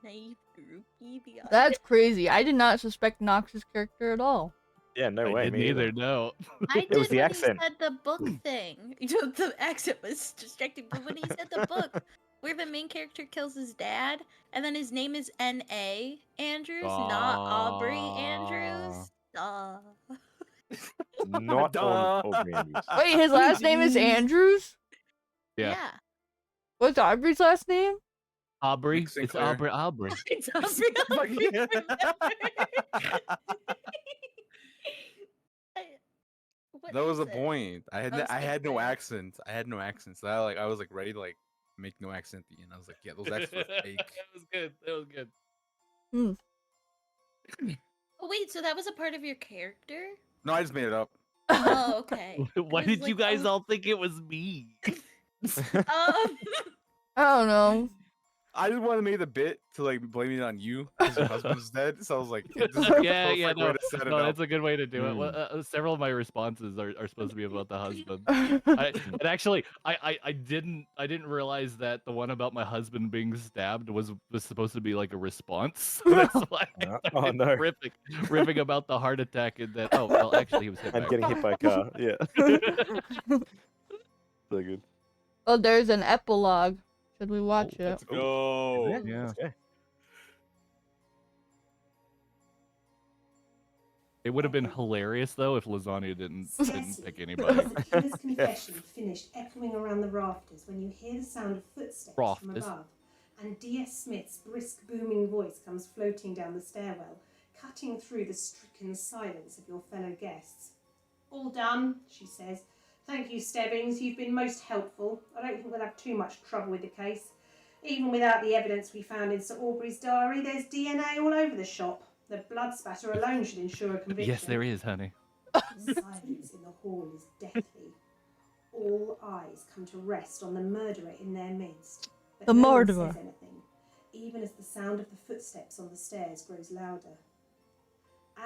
Naive groupie. That's crazy. I did not suspect Nox's character at all. Yeah, no way. didn't Me either. No. I It did was the when accent. he said the book thing. The accent was distracting, but when he said the book, where the main character kills his dad, and then his name is N.A. Andrews, not Aubrey Andrews. Not on Aubrey Andrews. Wait, his last name is Andrews? Yeah. What's Aubrey's last name? Aubrey. Nick It's Sinclair. Aubrey. It's Aubrey. What That was is the it? point. I Oh, had no Sinclair. accent. I had no accent. So I was like ready to like make no accent at the end. I was like, yeah, those accents are fake. That was good. That was good. Oh wait, so that was a part of your character? No, I just made it up. Oh, okay. Why I was did you like, guys oh, all think it was me? I don't know. I just wanted to make the bit to like blame it on you because your husband's dead. So I was like, this is like a perfect way to set it no, up. that's a good way to do it. Well, several of my responses are supposed to be about the husband. And actually, I didn't realize that the one about my husband being stabbed was supposed to be like a response. So that's why I started riffing about the heart attack and that. Oh well, actually, he was hit. And by getting hit by a car. Yeah. So good. Oh, there's an epilogue. Should we watch it? Let's go. Yeah. Let's go. It would have been hilarious though if Lasagna didn't pick anybody. As the killer's confession finished echoing around the rafters when you hear the sound of footsteps from above, and D.S. Smith's brisk booming voice comes floating down the stairwell, cutting through the stricken silence of your fellow guests. All done, she says. Thank you, Stebbings. You've been most helpful. I don't think we'll have too much trouble with the case. Even without the evidence we found in Sir Aubrey's diary, there's DNA all over the shop. The blood spatter alone should ensure a conviction. Yes, there is, honey. The silence in the hall is deathly. All eyes come to rest on the murderer in their midst. But The no one murderer. says anything, even as the sound of the footsteps on the stairs grows louder.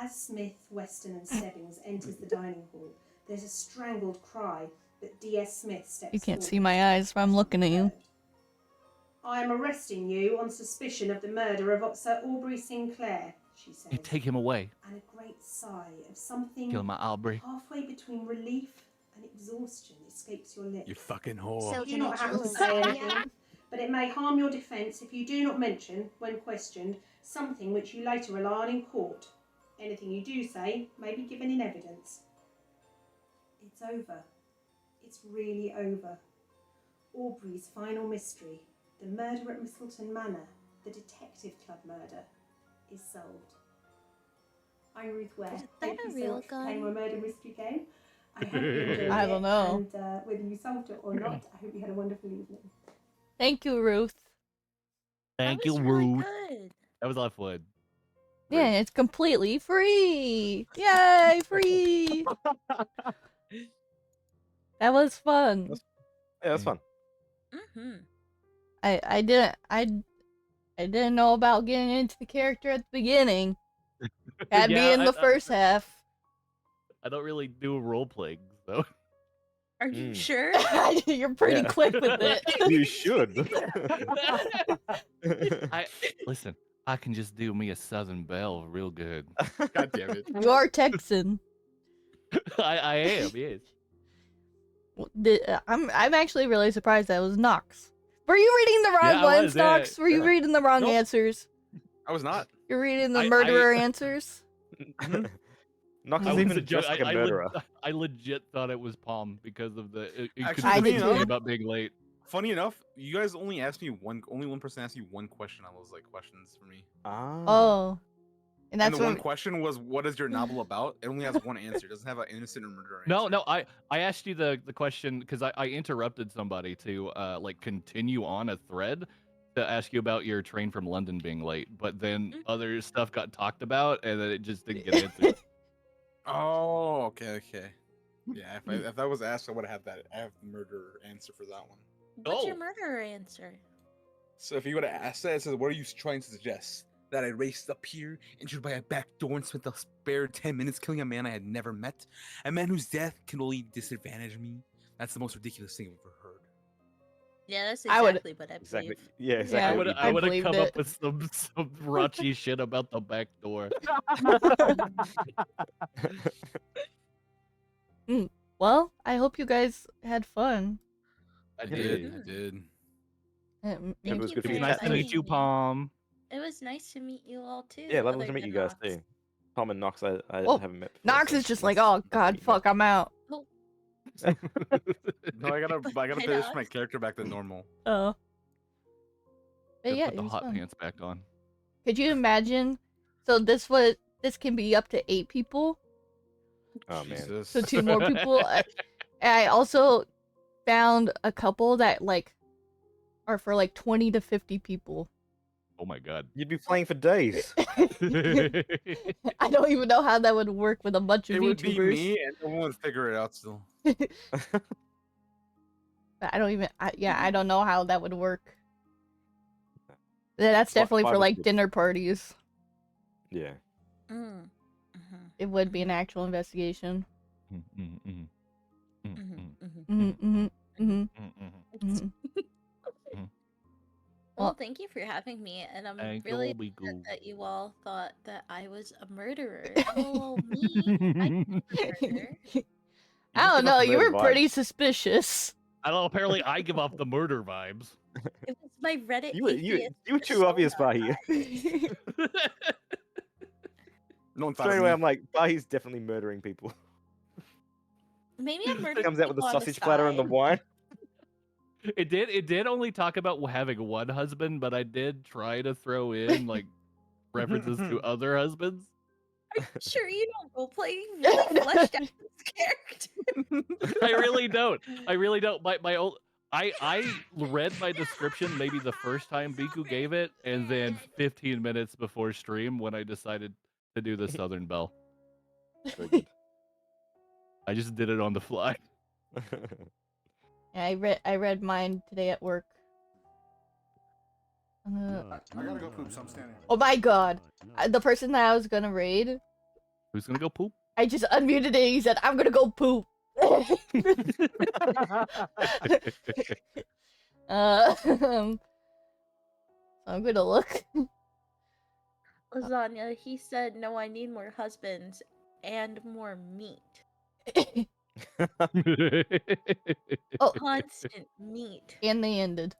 As Smith, Weston and Stebbings enters the dining hall, there's a strangled cry, but D.S. Smith steps You can't forward. see my eyes, but I'm looking at you. I am arresting you on suspicion of the murder of Sir Aubrey Sinclair, she says. You take him away. And a great sigh of something Kill my Aubrey. halfway between relief and exhaustion escapes your lips. You fucking whore. So You do not have to Jules, say yeah? anything, but it may harm your defence if you do not mention, when questioned, something which you later rely on in court. Anything you do say may be given in evidence. It's over. It's really over. Aubrey's final mystery, the murder at Misselton Manor, the Detective Club murder, is solved. I'm Ruth Ware. Is that Thank a you so real much for gun? playing my murder mystery game. I hope you enjoyed I it, don't know. And whether you solved it or not, I hope you had a wonderful evening. Thank you, Ruth. Thank that you, was really Ruth. good. That was a lot of fun. Yeah, it's completely free. Yay, free. That was fun. Yeah, that's fun. Mm-hmm. I didn't know about getting into the character at the beginning. Had me Yeah, in the first half. I don't really do role playing, so. Are you sure? You're pretty Yeah. quick with it. You should. Listen. I can just do me a Southern Belle real good. God damn it. You are Texan. I am, yes. I'm actually really surprised that was Nox. Were you reading the wrong Yeah, I ones, was, yeah, Nox? Were you yeah. reading the wrong Nope. answers? I was not. You're reading the I- murderer answers? Nox I is was even just like a murderer. I legit thought it was Palm because of the it Actually, could I be did something too. about being late. Funny enough, you guys only asked me only one person asked me one question on those like questions for me. Ah. Oh. And And that's the one what... question was, what is your novel about? It only has one answer. It doesn't have an innocent or murderer No, answer. no, I asked you the question because I interrupted somebody to like continue on a thread to ask you about your train from London being late, but then other stuff got talked about and then it just didn't get answered. Oh, okay. Yeah, if that was asked, I would have had that. I have the murderer answer for that one. What's your murderer answer? So if you would have asked that, it says, what are you trying to suggest? That I raced up here, entered by a back door, and spent the spare 10 minutes killing a man I had never met? A man whose death can only disadvantage me? That's the most ridiculous thing I've ever heard. Yeah, that's I would- exactly what I believe. Exactly. Yeah, exactly. Yeah, what I you would have believed come it. up with some raunchy shit about the back door. Well, I hope you guys had fun. I Yeah, did. I did. It It Thank was you good for to It was meet nice to inviting meet you, me. Palm. It was nice to meet you all too. Yeah, lovely other to meet you than guys Nox. too. Tom and Nox, I Well, haven't met before. Nox so is just it's like, nice oh to god, meet you fuck, I'm out. No, I gotta Bye, finish my Nox. character back to normal. Oh. But Gotta yeah, put it the was hot fun. pants back on. Could you imagine? So this can be up to 8 people. Oh man. Jesus. So 2 more people. I also found a couple that like are for like 20 to 50 people. Oh my god. You'd be playing for days. I don't even know how that would work with a bunch of It would be VTubers. me, and no one would figure it out still. I don't even. I don't know how that would work. Yeah, that's definitely Why for would like you- dinner parties. Yeah. It would be an actual investigation. Well, thank you for having me, and I'm Thank really you, upset Beeku. that you all thought that I was a murderer. Oh, me? I'm not a murderer. I don't know. You were vibes. pretty suspicious. I don't know. Apparently, I give off the murder vibes. It was my Reddit You were atheist too obvious, persona. Pahi. No one thought Straight of away, me. I'm like, Pahi's definitely murdering people. Maybe I'm murdering Comes out with the people on sausage platter and the side. wine. It did only talk about having one husband, but I did try to throw in like references to other husbands. Are you sure you don't roleplay? You really fleshed out this character. I really don't. I really don't. My old I read my description maybe the first time Beeku gave it, and then 15 minutes before stream when I decided to do the Southern Belle. Very good. I just did it on the fly. Yeah, I read mine today at work. I gotta go poop, so I'm standing. Oh my god. The person that I was gonna raid, Who's gonna go poop? I just unmuted it. He said, I'm gonna go poop. I'm gonna look. Lasagna, he said, no, I need more husbands and more meat. Oh, Constant meat. and they ended.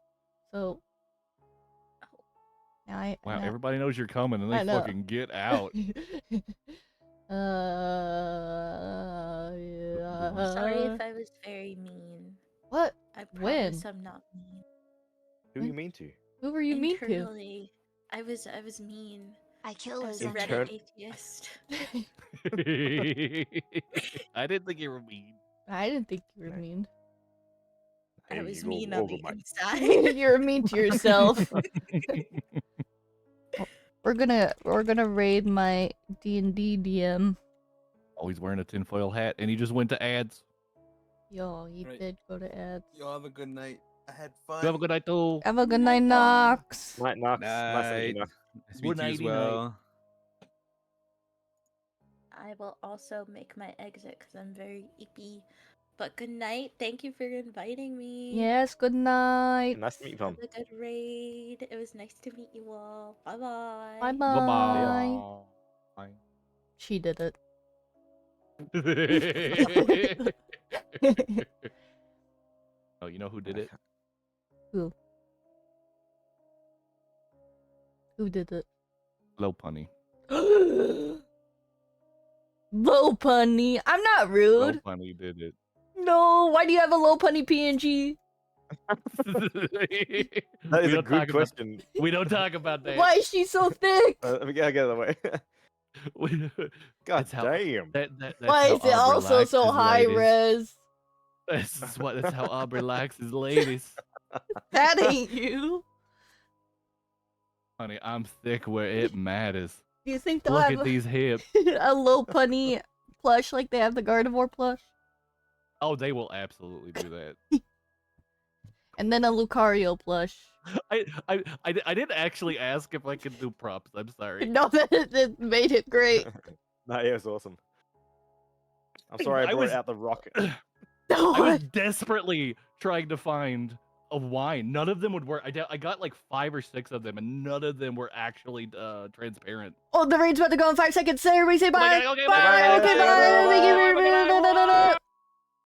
So. Now Wow, everybody knows you're coming, and I they know. fucking get out. Yeah. I'm sorry if I was very mean. What? I When? promise I'm not mean. Who you mean to? Who were you mean to? Internally, I was mean. I kill I was a lasagna. Reddit atheist. I didn't think you were mean. I didn't think you were mean. I was you mean all on the over my- inside. You're mean to yourself. We're gonna raid my D&D DM. Oh, he's wearing a tinfoil hat, and he just went to ads. Yo, he Right. did go to ads. Y'all have a good night. I had fun. You have a good night, too. Have a good night, Nox. Night, Knox. Nice meeting you, Night. Knox. Nice to meet you as nighty night. well. I will also make my exit because I'm very ippy. But good night. Thank you for inviting me. Yes, good night. Nice to meet you, Pom. Have a good raid. It was nice to meet you all. Bye bye. Bye bye. Bye. She did it. Oh, you know who did it? Who? Who did it? Low punny. Low punny. I'm not Low rude. punny did it. No, why do you have a low punny PNG? That is We a don't talk good about- question. We don't talk about that. Why is she so thick? Let me get out of the way. God That's how- damn. That's Why how is it Aubrey also likes so his high ladies. res? That's how Aubrey likes his ladies. That ain't you. Honey, I'm thick where it matters. Do you think they'll Look have at these hips. a low punny plush like they have the Gardevoir plush? Oh, they will absolutely do that. And then a Lucario plush. I didn't actually ask if I could do props. I'm sorry. No, that made it great. Nah, yeah, it was awesome. I'm sorry I I brought was- out the rocket. I was desperately trying to find a wine. None of them would work. I got like 5 or 6 of them, and none of them were actually transparent. Oh, the raid's about to go in 5 seconds. Say everybody say bye. Okay, bye. bye. Okay, bye. Bye. Thank you very much.